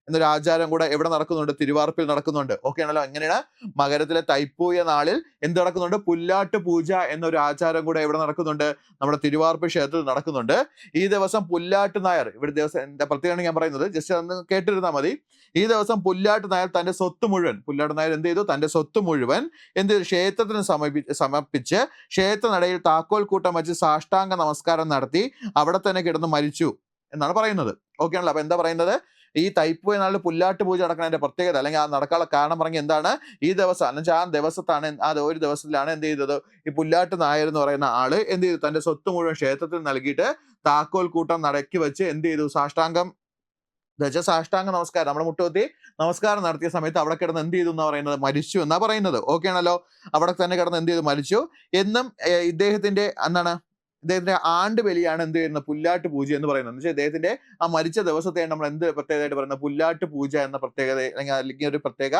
എന്നൊരു ആചാരം കൂടെ എവിടെ നടക്കുന്നുണ്ട്, തിരുവാർപ്പിൽ നടക്കുന്നുണ്ട്. ഓക്കെ ആണല്ലോ. എങ്ങനെയാണ്, മകരത്തിലെ തൈപ്പൂയ നാളിൽ എന്ത് നടക്കുന്നുണ്ട്, പുല്ലാട്ട് പൂജ എന്നൊരു ആചാരം കൂടെ എവിടെ നടക്കുന്നുണ്ട്, നമ്മുടെ തിരുവാർപ്പ് ക്ഷേത്രത്തിൽ നടക്കുന്നുണ്ട്. ഈ ദിവസം പുല്ലാട്ട് നായർ, ഇവിടെ ദിവസം എന്താ പ്രത്യേകമാണ് ഞാൻ പറയുന്നത്, ജസ്റ്റ് അന്ന് കേട്ടിരുന്നാൽ മതി. ഈ ദിവസം പുല്ലാട്ട് നായർ തന്റെ സ്വത്ത് മുഴുവൻ, പുല്ലാട്ട് നായർ എന്ത് ചെയ്തു, തന്റെ സ്വത്ത് മുഴുവൻ എന്ത് ചെയ്തു, ക്ഷേത്രത്തിന് സമർപ്പിച്ച് ക്ഷേത്രനടയിൽ താക്കോൽ കൂട്ടം വെച്ച് സാഷ്ടാംഗ നമസ്കാരം നടത്തി അവിടെ തന്നെ കിടന്ന് മരിച്ചു എന്നാണ് പറയുന്നത്. ഓക്കെ ആണല്ലോ. അപ്പൊ എന്താ പറയുന്നത്, ഈ തൈപ്പൂയ നാളിൽ പുല്ലാട്ട് പൂജ നടക്കുന്നതിന്റെ പ്രത്യേകത, അല്ലെങ്കിൽ ആ നടക്കാനുള്ള കാരണം പറഞ്ഞ എന്താണ്, ഈ ദിവസം എന്ന് വെച്ചാൽ ആ ദിവസത്താണ്, ഒരു ദിവസത്തിലാണ് എന്ത് ചെയ്തത്, ഈ പുല്ലാട്ട് നായർ എന്ന് പറയുന്ന ആള് എന്ത് ചെയ്തു, തന്റെ സ്വത്ത് മുഴുവൻ ക്ഷേത്രത്തിൽ നൽകിയിട്ട് താക്കോൽ കൂട്ടം നടക്കി വെച്ച് എന്ത് ചെയ്തു, സാഷ്ടാംഗ നമസ്കാരം, നമ്മുടെ മുട്ടുകുത്തി നമസ്കാരം നടത്തിയ സമയത്ത് അവിടെ കിടന്ന് എന്ത് ചെയ്തു എന്നാ പറയുന്നത്, മരിച്ചു എന്നാ പറയുന്നത്. ഓക്കെ ആണല്ലോ. അവിടെ തന്നെ കിടന്ന് എന്ത് ചെയ്തു, മരിച്ചു എന്നും. ഇദ്ദേഹത്തിന്റെ ആണ്ട് ബലിയാണ് എന്ത് ചെയ്യുന്നത്, പുല്ലാട്ട് പൂജ എന്ന് പറയുന്നത്. എന്ന് വെച്ചാൽ ഇദ്ദേഹത്തിന്റെ ആ മരിച്ച ദിവസത്തെയാണ് നമ്മൾ എന്ത് പ്രത്യേകതയായിട്ട് പറയുന്നത്, പുല്ലാട്ട് പൂജ എന്ന പ്രത്യേകത, അല്ലെങ്കിൽ ഒരു പ്രത്യേക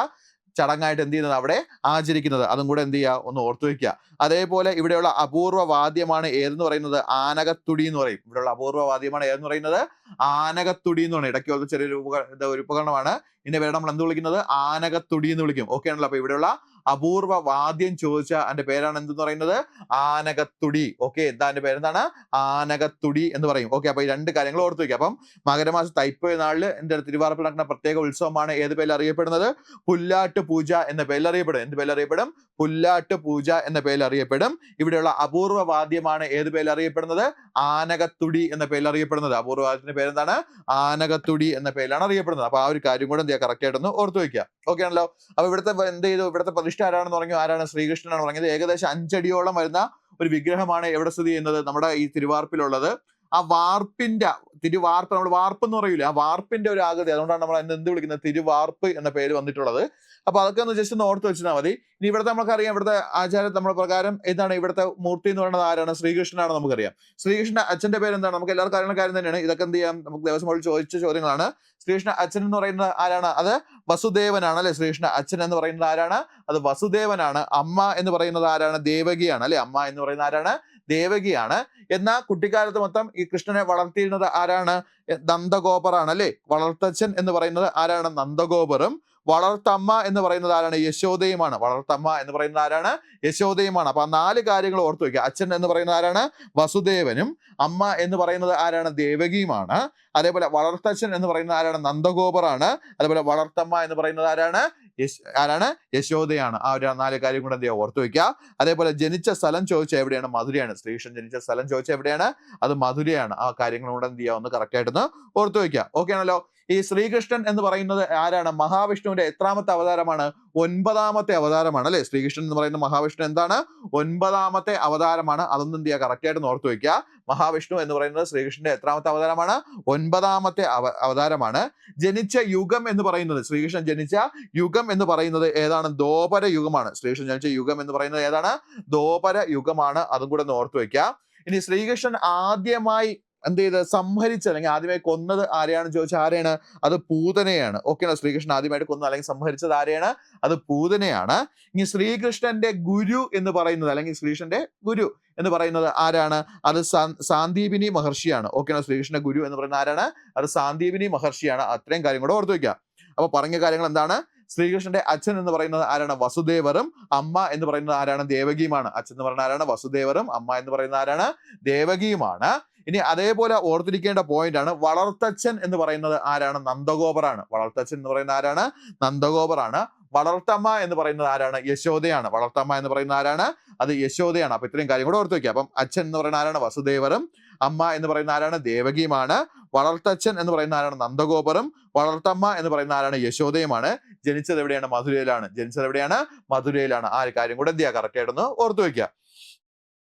ചടങ്ങായിട്ട് എന്ത് ചെയ്യുന്നത്, അവിടെ ആചരിക്കുന്നത്. അതും കൂടെ എന്ത് ചെയ്യുക, ഒന്ന് ഓർത്തു വെക്കുക. അതേപോലെ ഇവിടെയുള്ള അപൂർവ വാദ്യമാണ് ഏതെന്ന് പറയുന്നത്, ആനകത്തുടി എന്ന് പറയും. ഇവിടെയുള്ള അപൂർവ വാദ്യമാണ് ഏതെന്ന് പറയുന്നത്, ആനകത്തുടി എന്ന് പറയും. ഇടയ്ക്ക് ചെറിയൊരു ഉപകരണമാണ്. ഇതിന്റെ പേര് നമ്മൾ എന്ത് വിളിക്കുന്നത്, ആനകത്തുടി എന്ന് വിളിക്കും. ഓക്കെ ആണല്ലോ. അപ്പൊ ഇവിടെയുള്ള അപൂർവ വാദ്യം ചോദിച്ച അതിന്റെ പേരാണ് എന്തെന്ന് പറയുന്നത്, ആനകത്തുടി. ഓക്കെ, അതിന്റെ പേരെന്താണ്, ആനകത്തുടി എന്ന് പറയും. ഓക്കെ, അപ്പൊ ഈ 2 കാര്യങ്ങൾ ഓർത്ത് വയ്ക്കുക. അപ്പം മകരമാസം തൈപ്പൂയ നാളില് തിരുവാർപ്പിൽ നടക്കുന്ന പ്രത്യേക ഉത്സവമാണ് ഏത് പേരിൽ അറിയപ്പെടുന്നത്, പുല്ലാട്ട് പൂജ എന്ന പേരിൽ അറിയപ്പെടും. എന്ത് പേരിൽ അറിയപ്പെടും, പുല്ലാട്ട് പൂജ എന്ന പേരിൽ അറിയപ്പെടും. ഇവിടെയുള്ള അപൂർവ വാദ്യമാണ് ഏത് പേരിൽ അറിയപ്പെടുന്നത്, ആനകത്തുടി എന്ന പേരിൽ അറിയപ്പെടുന്നത്. അപൂർവ വാദ്യത്തിന്റെ പേരെന്താണ്, ആനകത്തുടി എന്ന പേരിലാണ് അറിയപ്പെടുന്നത്. അപ്പൊ ആ ഒരു കാര്യം കൂടെ എന്ത് ചെയ്യുക, കറക്റ്റ് ആയിട്ടൊന്ന് ഓർത്ത് വയ്ക്കുക. ഓക്കെ ആണല്ലോ. അപ്പൊ ഇവിടുത്തെ എന്ത് ചെയ്തു, ഇവിടുത്തെ പ്രതിഷ്ഠ ആരാണെന്ന് പറഞ്ഞു, ആരാണ്, ശ്രീകൃഷ്ണനാണ് പറഞ്ഞത്. ഏകദേശം 5 അടിയോളം വരുന്ന ഒരു വിഗ്രഹമാണ് എവിടെ സ്ഥിതി ചെയ്യുന്നത്, നമ്മുടെ ഈ തിരുവാർപ്പിലുള്ളത്. ആ വാർപ്പിന്റെ, തിരുവാർപ്പ്, നമ്മൾ വാർപ്പ് എന്ന് പറയൂലേ, ആ വാർപ്പിന്റെ ഒരു ആകൃതി, അതുകൊണ്ടാണ് നമ്മൾ എന്ത് വിളിക്കുന്നത്, തിരുവാർപ്പ് എന്ന പേര് വന്നിട്ടുള്ളത്. അപ്പൊ അതൊക്കെ ഒന്ന് ജസ്റ്റ് ഒന്ന് ഓർത്ത് വെച്ചാൽ മതി. ഇനി ഇവിടുത്തെ നമുക്കറിയാം, ഇവിടുത്തെ ആചാരം നമ്മുടെ പ്രകാരം എന്താണ്, ഇവിടുത്തെ മൂർത്തി എന്ന് പറയുന്നത് ആരാണ്, ശ്രീകൃഷ്ണനാണ് നമുക്കറിയാം. ശ്രീകൃഷ്ണ അച്ഛന്റെ പേര് എന്താണ്, നമുക്ക് എല്ലാവർക്കും അറിയുന്ന കാര്യം തന്നെയാണ്. ഇതൊക്കെ എന്ത് ചെയ്യാം, നമുക്ക് ദേവസ്വം ചോദിച്ച ചോദ്യങ്ങളാണ്. ശ്രീകൃഷ്ണ അച്ഛൻ എന്ന് പറയുന്നത് ആരാണ്, അത് വസുദേവനാണ് അല്ലെ. ശ്രീകൃഷ്ണ അച്ഛൻ എന്ന് പറയുന്നത് ആരാണ്, അത് വസുദേവനാണ്. അമ്മ എന്ന് പറയുന്നത് ആരാണ്, ദേവകിയാണ് അല്ലെ. അമ്മ എന്ന് പറയുന്നത് ആരാണ്, ദേവകിയാണ്. എന്നാൽ കുട്ടിക്കാലത്ത് മൊത്തം ഈ കൃഷ്ണനെ വളർത്തിയിരുന്നത് ആരാണ്, നന്ദഗോപറാണ് അല്ലെ. വളർത്തച്ഛൻ എന്ന് പറയുന്നത് ആരാണ്, നന്ദഗോപറും. വളർത്തമ്മ എന്ന് പറയുന്നത് ആരാണ്? യശോദയുമാണ്. വളർത്തമ്മ എന്ന് പറയുന്നത് ആരാണ്? യശോദയുമാണ്. അപ്പൊ ആ 4 കാര്യങ്ങൾ ഓർത്തു വയ്ക്കുക. അച്ഛൻ എന്ന് പറയുന്നത് ആരാണ്? വസുദേവനും. അമ്മ എന്ന് പറയുന്നത് ആരാണ്? ദേവകിയുമാണ്. അതേപോലെ വളർത്തച്ഛൻ എന്ന് പറയുന്നത് ആരാണ്? നന്ദഗോപറാണ്. അതേപോലെ വളർത്തമ്മ എന്ന് പറയുന്നത് ആരാണ്? ആരാണ്? യശോദയാണ്. ആ ഒരു 4 കാര്യം കൂടെ എന്ത് ചെയ്യുക? ഓർത്തു വയ്ക്കുക. അതേപോലെ ജനിച്ച സ്ഥലം ചോദിച്ചാൽ എവിടെയാണ്? മധുരയാണ്. ശ്രീകൃഷ്ണൻ ജനിച്ച സ്ഥലം ചോദിച്ചാൽ എവിടെയാണ്? അത് മധുരയാണ്. ആ കാര്യങ്ങളും കൂടെ എന്ത് ചെയ്യുക? ഒന്ന് കറക്റ്റ് ആയിട്ടൊന്ന് ഓർത്തു വയ്ക്കുക. ഓക്കെ ആണല്ലോ. ഈ ശ്രീകൃഷ്ണൻ എന്ന് പറയുന്നത് ആരാണ്? മഹാവിഷ്ണുവിന്റെ എത്രാമത്തെ അവതാരമാണ്? 9ാമത്തെ അവതാരമാണ് അല്ലെ? ശ്രീകൃഷ്ണൻ എന്ന് പറയുന്ന മഹാവിഷ്ണു എന്താണ്? 9ാമത്തെ അവതാരമാണ്. അതൊന്നും എന്ത് ചെയ്യുക? കറക്റ്റ് ആയിട്ട് ഓർത്തു വയ്ക്കുക. മഹാവിഷ്ണു എന്ന് പറയുന്നത് ശ്രീകൃഷ്ണന്റെ എത്രാമത്തെ അവതാരമാണ്? 9ാമത്തെ അവതാരമാണ്. ജനിച്ച യുഗം എന്ന് പറയുന്നത്, ശ്രീകൃഷ്ണൻ ജനിച്ച യുഗം എന്ന് പറയുന്നത് ഏതാണ്? ദ്വാപര യുഗമാണ്. ശ്രീകൃഷ്ണൻ ജനിച്ച യുഗം എന്ന് പറയുന്നത് ഏതാണ്? ദ്വാപര യുഗമാണ്. അതും കൂടെ ഒന്ന് ഓർത്തു വയ്ക്കുക. ഇനി ശ്രീകൃഷ്ണൻ ആദ്യമായി എന്ത് ചെയ്ത് സംഹരിച്ചത് അല്ലെങ്കിൽ ആദ്യമായി കൊന്നത് ആരെയാണെന്ന് ചോദിച്ചാൽ ആരെയാണ്? അത് പൂതനയാണ്. ഓക്കെ, ശ്രീകൃഷ്ണൻ ആദ്യമായിട്ട് കൊന്നത് അല്ലെങ്കിൽ സംഹരിച്ചത് ആരെയാണ്? അത് പൂതനയാണ്. ഇനി ശ്രീകൃഷ്ണന്റെ ഗുരു എന്ന് പറയുന്നത് അല്ലെങ്കിൽ ശ്രീകൃഷ്ണന്റെ ഗുരു എന്ന് പറയുന്നത് ആരാണ്? അത് സാന്ദീപിനി മഹർഷിയാണ്. ഓക്കെ, ശ്രീകൃഷ്ണന്റെ ഗുരു എന്ന് പറയുന്നത് ആരാണ്? അത് സാന്ദീപിനി മഹർഷിയാണ്. അത്രയും കാര്യം കൂടെ ഓർത്തു വയ്ക്കുക. അപ്പൊ പറഞ്ഞ കാര്യങ്ങൾ എന്താണ്? ശ്രീകൃഷ്ണന്റെ അച്ഛൻ എന്ന് പറയുന്നത് ആരാണ്? വസുദേവറും. അമ്മ എന്ന് പറയുന്നത് ആരാണ്? ദേവകിയുമാണ്. അച്ഛൻ എന്ന് പറയുന്നത് ആരാണ്? വസുദേവറും. അമ്മ എന്ന് പറയുന്നത് ആരാണ്? ദേവകിയുമാണ്. ഇനി അതേപോലെ ഓർത്തിരിക്കേണ്ട പോയിന്റ് ആണ് വളർത്തച്ഛൻ എന്ന് പറയുന്നത് ആരാണ്? നന്ദഗോപറാണ്. വളർത്തച്ഛൻ എന്ന് പറയുന്നത് ആരാണ്? നന്ദഗോപറാണ്. വളർത്തമ്മ എന്ന് പറയുന്നത് ആരാണ്? യശോദയാണ്. വളർത്തമ്മ എന്ന് പറയുന്നത് ആരാണ്? അത് യശോദയാണ്. അപ്പൊ ഇത്രയും കാര്യം കൂടെ ഓർത്തു വയ്ക്കുക. അപ്പം അച്ഛൻ എന്ന് പറയുന്ന ആരാണ്? വസുദേവറും. അമ്മ എന്ന് പറയുന്ന ആരാണ്? ദേവകിയുമാണ്. വളർത്തച്ഛൻ എന്ന് പറയുന്ന ആരാണ്? നന്ദഗോപറും. വളർത്തമ്മ എന്ന് പറയുന്ന ആരാണ്? യശോദയുമാണ്. ജനിച്ചത് എവിടെയാണ്? മധുരയിലാണ്. ജനിച്ചത് എവിടെയാണ്? മധുരയിലാണ്. ആ ഒരു കാര്യം കൂടെ എന്ത് ചെയ്യുക? കറക്റ്റ് ആയിട്ടൊന്ന് ഓർത്തു വയ്ക്കുക.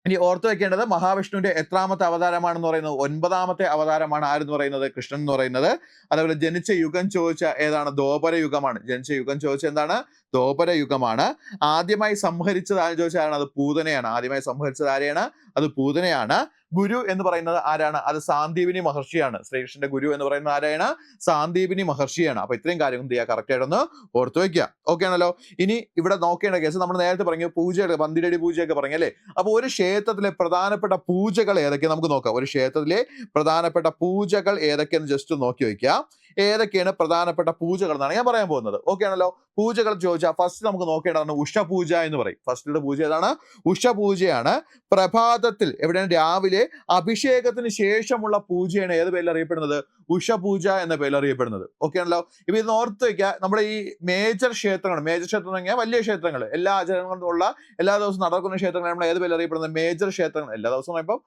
ഇനി ഓർത്തു വെക്കേണ്ടത് മഹാവിഷ്ണുവിന്റെ എത്രാമത്തെ അവതാരമാണെന്ന് പറയുന്നത്? 9ാമത്തെ അവതാരമാണ്. ആരെന്ന് പറയുന്നത്? കൃഷ്ണൻ എന്ന് പറയുന്നത്. അതേപോലെ ജനിച്ച യുഗം ചോദിച്ച ഏതാണ്? ദ്വാപര യുഗമാണ്. ജനിച്ച യുഗം ചോദിച്ച എന്താണ്? ദ്വാപര യുഗമാണ്. ആദ്യമായി സംഹരിച്ചത് ആര് ചോദിച്ചാലാണ്? അത് പൂതനയാണ്. ആദ്യമായി സംഹരിച്ചത് ആരെയാണ്? അത് പൂതനയാണ്. ഗുരു എന്ന് പറയുന്നത് ആരാണ്? അത് സാന്ദീപിനി മഹർഷിയാണ്. ശ്രീകൃഷ്ണന്റെ ഗുരു എന്ന് പറയുന്നത് ആരാണ്? സാന്ദീപിനി മഹർഷിയാണ്. അപ്പൊ ഇത്രയും കാര്യം എന്ത് ചെയ്യുക? കറക്റ്റ് ആയിട്ടൊന്ന് ഓർത്തു വയ്ക്കുക. ഓക്കെ ആണല്ലോ. ഇനി ഇവിടെ നോക്കേണ്ട കേസ് നമ്മൾ നേരത്തെ പറഞ്ഞു, പൂജയുടെ പന്തിരടി പൂജയൊക്കെ പറഞ്ഞു അല്ലേ? അപ്പൊ ഒരു ക്ഷേത്രത്തിലെ പ്രധാനപ്പെട്ട പൂജകൾ ഏതൊക്കെ നമുക്ക് നോക്കാം. ഒരു ക്ഷേത്രത്തിലെ പ്രധാനപ്പെട്ട പൂജകൾ ഏതൊക്കെയെന്ന് ജസ്റ്റ് നോക്കി വയ്ക്കുക. ഏതൊക്കെയാണ് പ്രധാനപ്പെട്ട പൂജകൾ എന്നാണ് ഞാൻ പറയാൻ പോകുന്നത്. ഓക്കെ ആണല്ലോ. പൂജകൾ ചോദിച്ചാൽ ഫസ്റ്റ് നമുക്ക് നോക്കേണ്ടതാണ് ഉഷപൂജ എന്ന് പറയും. ഫസ്റ്റിലെ പൂജ ഏതാണ്? ഉഷപൂജയാണ്. പ്രഭാതത്തിൽ എവിടെയാണ്? രാവിലെ അഭിഷേകത്തിന് ശേഷമുള്ള പൂജയാണ് ഏത് പേരിൽ അറിയപ്പെടുന്നത്? ഉഷപൂജ എന്ന പേരിൽ അറിയപ്പെടുന്നത്. ഓക്കെ ആണല്ലോ. ഇപ്പൊ ഇത് ഓർത്ത് വയ്ക്കുക. നമ്മുടെ ഈ മേജർ ക്ഷേത്രങ്ങൾ എന്ന് പറഞ്ഞാൽ വലിയ ക്ഷേത്രങ്ങൾ, എല്ലാ ആചാരങ്ങളും ഉള്ള എല്ലാ ദിവസവും നടക്കുന്ന ക്ഷേത്രങ്ങൾ നമ്മൾ ഏത് പേരിൽ അറിയപ്പെടുന്നത്? മേജർ ക്ഷേത്രങ്ങൾ. എല്ലാ ദിവസവും ഇപ്പം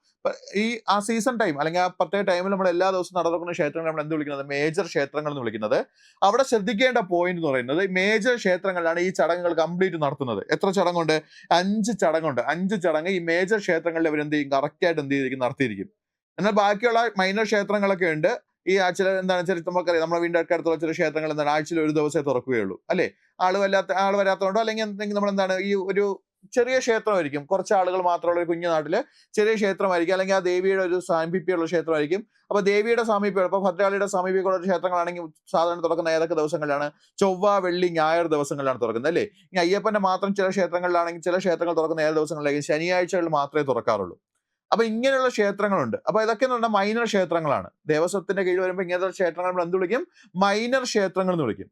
ഈ ആ സീസൺ ടൈം അല്ലെങ്കിൽ ആ പ്രത്യേക ടൈമിൽ നമ്മൾ എല്ലാ ദിവസവും നടക്കുന്ന ക്ഷേത്രങ്ങൾ നമ്മൾ എന്ത് വിളിക്കുന്നത്? മേജർ ക്ഷേത്രങ്ങൾ എന്ന് വിളിക്കുന്നത്. അവിടെ ശ്രദ്ധിക്കേണ്ട പോയിന്റ് എന്ന് പറയുന്നത് മേജർ ക്ഷേത്രങ്ങളിലാണ് ഈ ചടങ്ങുകൾ കംപ്ലീറ്റ് നടത്തുന്നത്. എത്ര ചടങ്ങുണ്ട്? 5 ചടങ്ങുണ്ട്. 5 ചടങ്ങ് ഈ മേജർ ക്ഷേത്രങ്ങളിൽ അവർ എന്ത് ചെയ്യും? കറക്റ്റ് ആയിട്ട് എന്ത് ചെയ്തിരിക്കും? നടത്തിയിരിക്കും. എന്നാൽ ബാക്കിയുള്ള മൈനർ ക്ഷേത്രങ്ങളൊക്കെ ഉണ്ട്. ഈ ചില എന്താണ് നമുക്കറിയാം, നമ്മുടെ വീടിന്റെ അടുത്തുള്ള ചില ക്ഷേത്രങ്ങൾ എന്താണ് ആഴ്ചയിൽ ഒരു ദിവസമേ തുറക്കുകയുള്ളൂ അല്ലെ? ആൾ വരാത്തതുകൊണ്ടോ അല്ലെങ്കിൽ നമ്മൾ എന്താണ് ഈ ഒരു ചെറിയ ക്ഷേത്രമായിരിക്കും, കുറച്ച് ആളുകൾ മാത്രമുള്ള ഒരു കുഞ്ഞു നാട്ടില് ചെറിയ ക്ഷേത്രമായിരിക്കും, അല്ലെങ്കിൽ ആ ദേവിയുടെ ഒരു സാമീപ്യമുള്ള ക്ഷേത്രമായിരിക്കും. അപ്പൊ ദേവിയുടെ സാമീപ്യം, ഇപ്പൊ ഭദ്രകാളിയുടെ സാമീപ്യമുള്ള ക്ഷേത്രങ്ങളാണെങ്കിൽ സാധാരണ തുറക്കുന്ന ഏതൊക്കെ ദിവസങ്ങളിലാണ്? ചൊവ്വ, വെള്ളി, ഞായർ ദിവസങ്ങളിലാണ് തുറക്കുന്നത് അല്ലേ? ഇനി അയ്യപ്പന്റെ മാത്രം ചില ക്ഷേത്രങ്ങളിലാണെങ്കിൽ ചില ക്ഷേത്രങ്ങൾ തുറക്കുന്ന ഏത് ദിവസങ്ങളിലായിരിക്കും? ശനിയാഴ്ചകളിൽ മാത്രമേ തുറക്കാറുള്ളൂ. അപ്പൊ ഇങ്ങനെയുള്ള ക്ഷേത്രങ്ങളുണ്ട്. അപ്പൊ ഇതൊക്കെ എന്ന് പറഞ്ഞാൽ മൈനർ ക്ഷേത്രങ്ങളാണ്. ദേവസ്വത്തിന്റെ കീഴിൽ വരുമ്പോൾ ഇങ്ങനത്തെ ക്ഷേത്രങ്ങൾ നമ്മൾ എന്ത് വിളിക്കും? മൈനർ ക്ഷേത്രങ്ങൾ എന്ന് വിളിക്കും.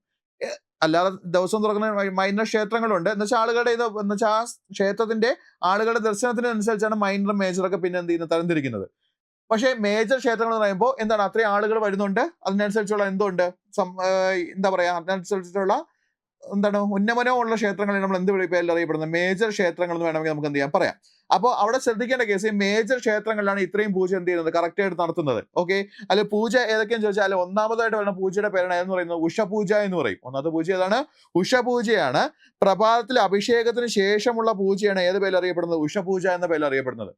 അല്ലാതെ ദിവസം തുറക്കുന്ന മൈനർ ക്ഷേത്രങ്ങളുണ്ട്. എന്ന് വെച്ചാൽ ആളുകളുടെ എന്ന് വെച്ചാൽ ആ ക്ഷേത്രത്തിന്റെ ആളുകളുടെ ദർശനത്തിനനുസരിച്ചാണ് മൈനർ മേജറൊക്കെ പിന്നെ എന്ത് ചെയ്യുന്നത്? തരംതിരിക്കുന്നത്. പക്ഷേ മേജർ ക്ഷേത്രങ്ങൾ എന്ന് പറയുമ്പോൾ എന്താണ്? അത്രയും ആളുകൾ വരുന്നുണ്ട്, അതിനനുസരിച്ചുള്ള എന്തുണ്ട്? എന്താ പറയാ, അതിനനുസരിച്ചിട്ടുള്ള എന്താണ് ഉന്നമനമുള്ള ക്ഷേത്രങ്ങളെ നമ്മൾ എന്ത് പേരിൽ അറിയപ്പെടുന്നത്? മേജർ ക്ഷേത്രങ്ങൾ എന്ന് വേണമെങ്കിൽ നമുക്ക് എന്ത് ചെയ്യാം? പറയാം. അപ്പോൾ അവിടെ ശ്രദ്ധിക്കേണ്ട കേസ് ഈ മേജർ ക്ഷേത്രങ്ങളിലാണ് ഇത്രയും പൂജ എന്ത് ചെയ്യുന്നത്? കറക്റ്റ് ആയിട്ട് നടത്തുന്നത്. ഓക്കെ, അല്ലെ പൂജ ഏതൊക്കെയെന്ന് ചോദിച്ചാൽ ഒന്നാമതായിട്ട് വരുന്ന പൂജയുടെ പേരാണ് എന്ന് പറയുന്നത് ഉഷപൂജ എന്ന് പറയും. ഒന്നാമത്തെ പൂജ ഏതാണ്? ഉഷപൂജയാണ്. പ്രഭാതത്തിൽ അഭിഷേകത്തിന് ശേഷമുള്ള പൂജയാണ് ഏത് പേരിൽ അറിയപ്പെടുന്നത്? ഉഷപൂജ എന്ന പേരിൽ അറിയപ്പെടുന്നത്.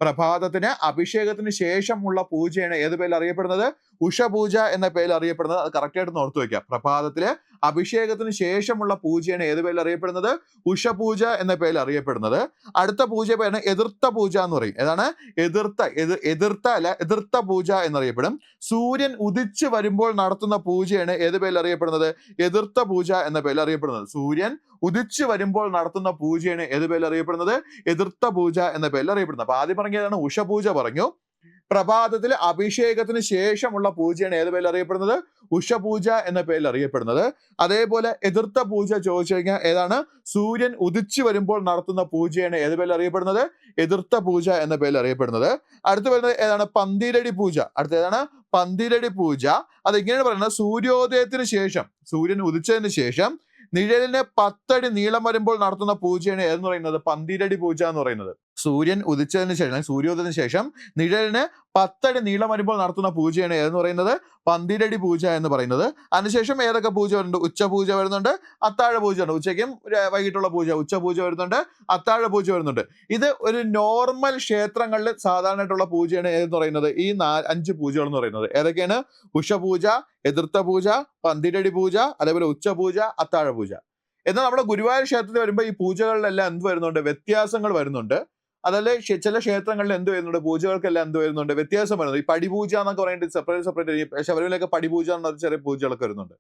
പ്രഭാതത്തിന് അഭിഷേകത്തിന് ശേഷമുള്ള പൂജയാണ് ഏത് പേരിൽ അറിയപ്പെടുന്നത്? ഉഷപൂജ എന്ന പേരിൽ അറിയപ്പെടുന്നത്. അത് കറക്റ്റ് ആയിട്ട് ഓർത്തു വയ്ക്കാം. പ്രഭാതത്തില് അഭിഷേകത്തിന് ശേഷമുള്ള പൂജയാണ് ഏത് പേരിൽ അറിയപ്പെടുന്നത്? ഉഷപൂജ എന്ന പേരിൽ അറിയപ്പെടുന്നത്. അടുത്ത പൂജ പേരാണ് എതിർത്ത പൂജ എന്ന് പറയും. ഏതാണ്? എതിർത്ത പൂജ എന്നറിയപ്പെടും. സൂര്യൻ ഉദിച്ചു വരുമ്പോൾ നടത്തുന്ന പൂജയാണ് ഏത് പേരിൽ അറിയപ്പെടുന്നത്? എതിർത്ത പൂജ എന്ന പേരിൽ അറിയപ്പെടുന്നത്. സൂര്യൻ ഉദിച്ചു വരുമ്പോൾ നടത്തുന്ന പൂജയാണ് ഏത് പേരിൽ അറിയപ്പെടുന്നത്? എതിർത്ത പൂജ എന്ന പേരിൽ അറിയപ്പെടുന്നത്. അപ്പൊ ആദ്യം പറഞ്ഞതാണ് ഉഷപൂജ പറഞ്ഞു. പ്രഭാതത്തിൽ അഭിഷേകത്തിന് ശേഷമുള്ള പൂജയാണ് ഏത് പേരിൽ അറിയപ്പെടുന്നത്? ഉഷപൂജ എന്ന പേരിൽ അറിയപ്പെടുന്നത്. അതേപോലെ എതിർത്ത പൂജ ചോദിച്ചു കഴിഞ്ഞാൽ ഏതാണ്? സൂര്യൻ ഉദിച്ചു വരുമ്പോൾ നടത്തുന്ന പൂജയാണ് ഏത് പേരിൽ അറിയപ്പെടുന്നത്? എതിർത്ത പൂജ എന്ന പേരിൽ അറിയപ്പെടുന്നത്. അടുത്ത് വരുന്നത് ഏതാണ്? പന്തിരടി പൂജ. അടുത്ത ഏതാണ്? പന്തിരടി പൂജ. അത് ഇങ്ങനെയാണ് പറയുന്നത്, സൂര്യോദയത്തിന് ശേഷം, സൂര്യൻ ഉദിച്ചതിന് ശേഷം നിഴലിന് 10 അടി നീളം വരുമ്പോൾ നടത്തുന്ന പൂജയാണ് ഏതെന്ന് പറയുന്നത്? പന്തിരടി പൂജ എന്ന് പറയുന്നത്. സൂര്യൻ ഉദിച്ചതിന് ശേഷം, സൂര്യോദയത്തിന് ശേഷം നിഴലിന് 10 അടി നീളം വരുമ്പോൾ നടത്തുന്ന പൂജയാണ് ഏതെന്ന് പറയുന്നത്? പന്തിരടി പൂജ എന്ന് പറയുന്നത്. അതിനുശേഷം ഏതൊക്കെ പൂജ വരുന്നുണ്ട്? ഉച്ചപൂജ വരുന്നുണ്ട്, അത്താഴ പൂജ ഉണ്ട്. ഉച്ചയ്ക്കും വൈകിട്ടുള്ള പൂജ, ഉച്ചപൂജ വരുന്നുണ്ട്, അത്താഴ പൂജ വരുന്നുണ്ട്. ഇത് ഒരു നോർമൽ ക്ഷേത്രങ്ങളിൽ സാധാരണയായിട്ടുള്ള പൂജയാണ് ഏതെന്ന് പറയുന്നത്? ഈ 5 പൂജകൾ എന്ന് പറയുന്നത്. ഏതൊക്കെയാണ്? ഉഷപൂജ, എതിർത്ത പൂജ, പന്തിരടി പൂജ, അതേപോലെ ഉച്ചപൂജ, അത്താഴ പൂജ. എന്നാൽ നമ്മുടെ ഗുരുവായൂർ ക്ഷേത്രത്തിൽ വരുമ്പോൾ ഈ പൂജകളിലെല്ലാം എന്ത് വരുന്നുണ്ട്? വ്യത്യാസങ്ങൾ വരുന്നുണ്ട്. അതല്ലേ ചില ക്ഷേത്രങ്ങളിൽ എന്ത് വരുന്നുണ്ട്? പൂജകൾക്കെല്ലാം എന്ത് വരുന്നുണ്ട്? വ്യത്യാസം വരുന്നുണ്ട്. ഈ പടിപൂജ എന്നൊക്കെ പറയുന്നത് സെപ്പറേറ്റ് ശബരിമലയൊക്കെ പടിപൂജ എന്ന ചെറിയ പൂജകളൊക്കെ വരുന്നുണ്ട്.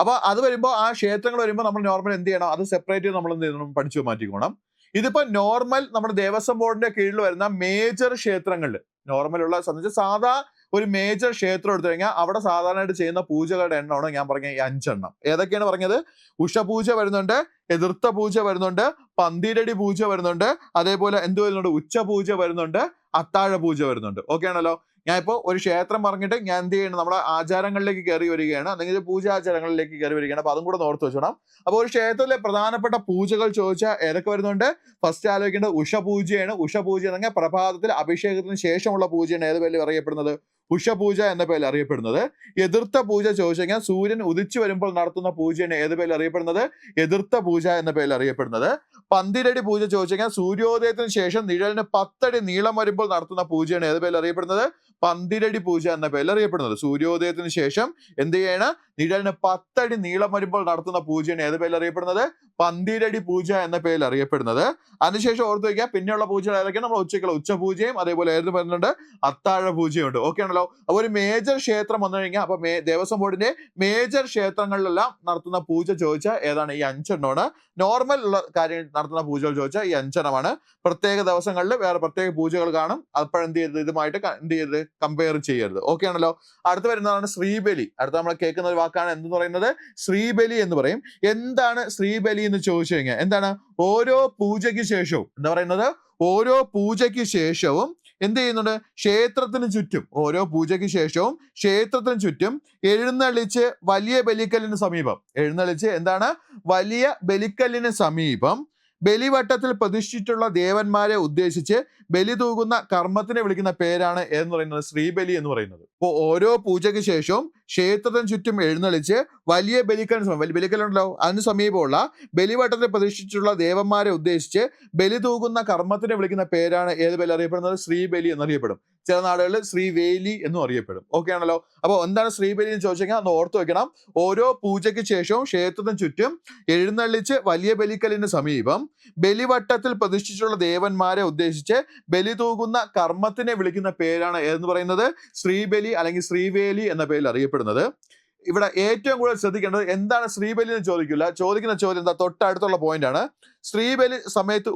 അപ്പൊ അത് വരുമ്പോൾ ആ ക്ഷേത്രങ്ങൾ വരുമ്പോൾ നമ്മൾ നോർമൽ എന്ത് ചെയ്യണം? അത് സെപ്പറേറ്റ് നമ്മൾ എന്ത് ചെയ്യണം? പഠിച്ചു മാറ്റിക്കോണം. ഇതിപ്പോ നോർമൽ നമ്മുടെ ദേവസ്വം ബോർഡിന്റെ കീഴിൽ വരുന്ന മേജർ ക്ഷേത്രങ്ങളിൽ, നോർമലുള്ള സംബന്ധിച്ച് സാധാ ഒരു മേജർ ക്ഷേത്രം എടുത്തു കഴിഞ്ഞാൽ അവിടെ സാധാരണയായിട്ട് ചെയ്യുന്ന പൂജകളുടെ എണ്ണമാണ് ഞാൻ പറഞ്ഞ ഈ 5 എണ്ണം. ഏതൊക്കെയാണ് പറഞ്ഞത്? ഉഷപൂജ വരുന്നുണ്ട്, എതിർത്ത പൂജ വരുന്നുണ്ട്, പന്തിരടി പൂജ വരുന്നുണ്ട്, അതേപോലെ എന്ത് വരുന്നുണ്ട്? ഉച്ചപൂജ വരുന്നുണ്ട്, അത്താഴ പൂജ വരുന്നുണ്ട്. ഓക്കെ ആണല്ലോ. ഞാൻ ഇപ്പോൾ ഒരു ക്ഷേത്രം പറഞ്ഞിട്ട് ഞാൻ എന്ത് ചെയ്യണം? നമ്മുടെ ആചാരങ്ങളിലേക്ക് കയറി വരികയാണ്, അല്ലെങ്കിൽ പൂജാചാരങ്ങളിലേക്ക് കയറി വരികയാണ്. അപ്പൊ അതും കൂടെ ഓർത്ത് വെച്ചോണം. അപ്പോൾ ഒരു ക്ഷേത്രത്തിലെ പ്രധാനപ്പെട്ട പൂജകൾ ചോദിച്ചാൽ ഏതൊക്കെ വരുന്നുണ്ട്? ഫസ്റ്റ് ആലോചിക്കേണ്ടത് ഉഷപൂജയാണ്. ഉഷപൂജ എന്ന് പറഞ്ഞാൽ പ്രഭാതത്തിൽ അഭിഷേകത്തിന് ശേഷമുള്ള പൂജയാണ് ഏത് പേരിൽ അറിയപ്പെടുന്നത്? ഉഷപൂജ എന്ന പേരിൽ അറിയപ്പെടുന്നത്. എതിർത്ത പൂജ ചോദിച്ചു കഴിഞ്ഞാൽ സൂര്യൻ ഉദിച്ചു വരുമ്പോൾ നടത്തുന്ന പൂജയാണ് ഏത് പേരിൽ അറിയപ്പെടുന്നത്? എതിർത്ത പൂജ എന്ന പേരിൽ അറിയപ്പെടുന്നത്. പന്തിരടി പൂജ ചോദിച്ചു കഴിഞ്ഞാൽ സൂര്യോദയത്തിന് ശേഷം നിഴലിന് 10 അടി നീളം വരുമ്പോൾ നടത്തുന്ന പൂജയാണ് ഏത് പേരിൽ അറിയപ്പെടുന്നത്? പന്തിരടി പൂജ എന്ന പേരിൽ അറിയപ്പെടുന്നത്. സൂര്യോദയത്തിന് ശേഷം എന്ത് ചെയ്യണം? നിഴലിന് 10 അടി നീളം വരുമ്പോൾ നടത്തുന്ന പൂജയാണ് ഏത് പേരിൽ അറിയപ്പെടുന്നത്? പന്തിരടി പൂജ എന്ന പേരിൽ അറിയപ്പെടുന്നത്. അതിനുശേഷം ഓർത്ത് വയ്ക്കുക, പിന്നെയുള്ള പൂജകൾ ഏതൊക്കെയാണ്? നമ്മൾ ഉച്ചയ്ക്കുള്ള ഉച്ചപൂജയും അതേപോലെ ഏത് പറയുന്നുണ്ട്? അത്താഴ പൂജയുണ്ട്. ഓക്കെ ആണല്ലോ. അപ്പൊ ഒരു മേജർ ക്ഷേത്രം വന്നു കഴിഞ്ഞാൽ, അപ്പൊ ദേവസ്വം ബോർഡിന്റെ മേജർ ക്ഷേത്രങ്ങളിലെല്ലാം നടത്തുന്ന പൂജ ചോദിച്ചാൽ ഏതാണ്? ഈ 5 എണ്ണമാണ്. നോർമൽ ഉള്ള കാര്യം നടത്തുന്ന പൂജകൾ ചോദിച്ചാൽ ഈ 5 എണ്ണമാണ്. പ്രത്യേക ദിവസങ്ങളിൽ വേറെ പ്രത്യേക പൂജകൾ കാണും. അപ്പോഴെന്ത് ചെയ്യരുത്? ഇതുമായിട്ട് എന്ത് ചെയ്യരുത്? കമ്പയർ ചെയ്യരുത്. ഓക്കെ ആണല്ലോ. അടുത്ത് വരുന്നതാണ് ശ്രീബലി. അടുത്ത നമ്മൾ കേൾക്കുന്ന ഒരു വാക്കാണ് എന്തെന്ന് പറയുന്നത്? ശ്രീബലി എന്ന് പറയും. എന്താണ് ശ്രീബലി എന്ന് ചോദിച്ചു കഴിഞ്ഞാൽ എന്താണ്? ഓരോ പൂജയ്ക്ക് ശേഷവും എന്താ പറയുന്നത്? ഓരോ പൂജയ്ക്ക് ശേഷവും എന്ത് ചെയ്യുന്നുണ്ട്? ക്ഷേത്രത്തിന് ചുറ്റും, ഓരോ പൂജയ്ക്ക് ശേഷവും ക്ഷേത്രത്തിന് ചുറ്റും എഴുന്നള്ളിച്ച് വലിയ ബലിക്കല്ലിന് സമീപം, എഴുന്നള്ളിച്ച് എന്താണ്? വലിയ ബലിക്കല്ലിന് സമീപം ബലിവട്ടത്തിൽ പ്രതിഷ്ഠിച്ചിട്ടുള്ള ദേവന്മാരെ ഉദ്ദേശിച്ച് ബലി തൂകുന്ന കർമ്മത്തിനെ വിളിക്കുന്ന പേരാണ് എന്ന് പറയുന്നത് ശ്രീബലി എന്ന് പറയുന്നത്. അപ്പോൾ ഓരോ പൂജയ്ക്ക് ശേഷവും ക്ഷേത്രത്തിന് ചുറ്റും എഴുന്നള്ളിച്ച് വലിയ ബലിക്കല്ലുണ്ടല്ലോ, അതിന് സമീപമുള്ള ബലിവട്ടത്തിൽ പ്രതിഷ്ഠിച്ചിട്ടുള്ള ദേവന്മാരെ ഉദ്ദേശിച്ച് ബലി തൂകുന്ന കർമ്മത്തിനെ വിളിക്കുന്ന പേരാണ് ഏത് ബലി അറിയപ്പെടുന്നത്? ശ്രീബലി എന്നറിയപ്പെടും. ചില നാടുകളിൽ ശ്രീവേലി എന്നും അറിയപ്പെടും. ഓക്കെ ആണല്ലോ. അപ്പോൾ എന്താണ് ശ്രീബലി എന്ന് ചോദിച്ചു കഴിഞ്ഞാൽ ഒന്ന് ഓർത്ത് വെക്കണം. ഓരോ പൂജയ്ക്ക് ശേഷവും ക്ഷേത്രത്തിന് ചുറ്റും എഴുന്നള്ളിച്ച് വലിയ ബലിക്കല്ലിന് സമീപം ബലിവട്ടത്തിൽ പ്രതിഷ്ഠിച്ചിട്ടുള്ള ദേവന്മാരെ ഉദ്ദേശിച്ച് ബലി തൂകുന്ന കർമ്മത്തിനെ വിളിക്കുന്ന പേരാണ് ഏതെന്ന് പറയുന്നത്? ശ്രീബലി അല്ലെങ്കിൽ ശ്രീവേലി എന്ന പേരിൽ അറിയപ്പെടുന്നത്. ഇവിടെ ഏറ്റവും കൂടുതൽ ശ്രദ്ധിക്കേണ്ടത് എന്താണ് ശ്രീബലി എന്ന് ചോദിക്കുന്ന ചോദ്യം എന്താ? തൊട്ടടുത്തുള്ള പോയിന്റ് ആണ്. ശ്രീബലി സമയത്ത്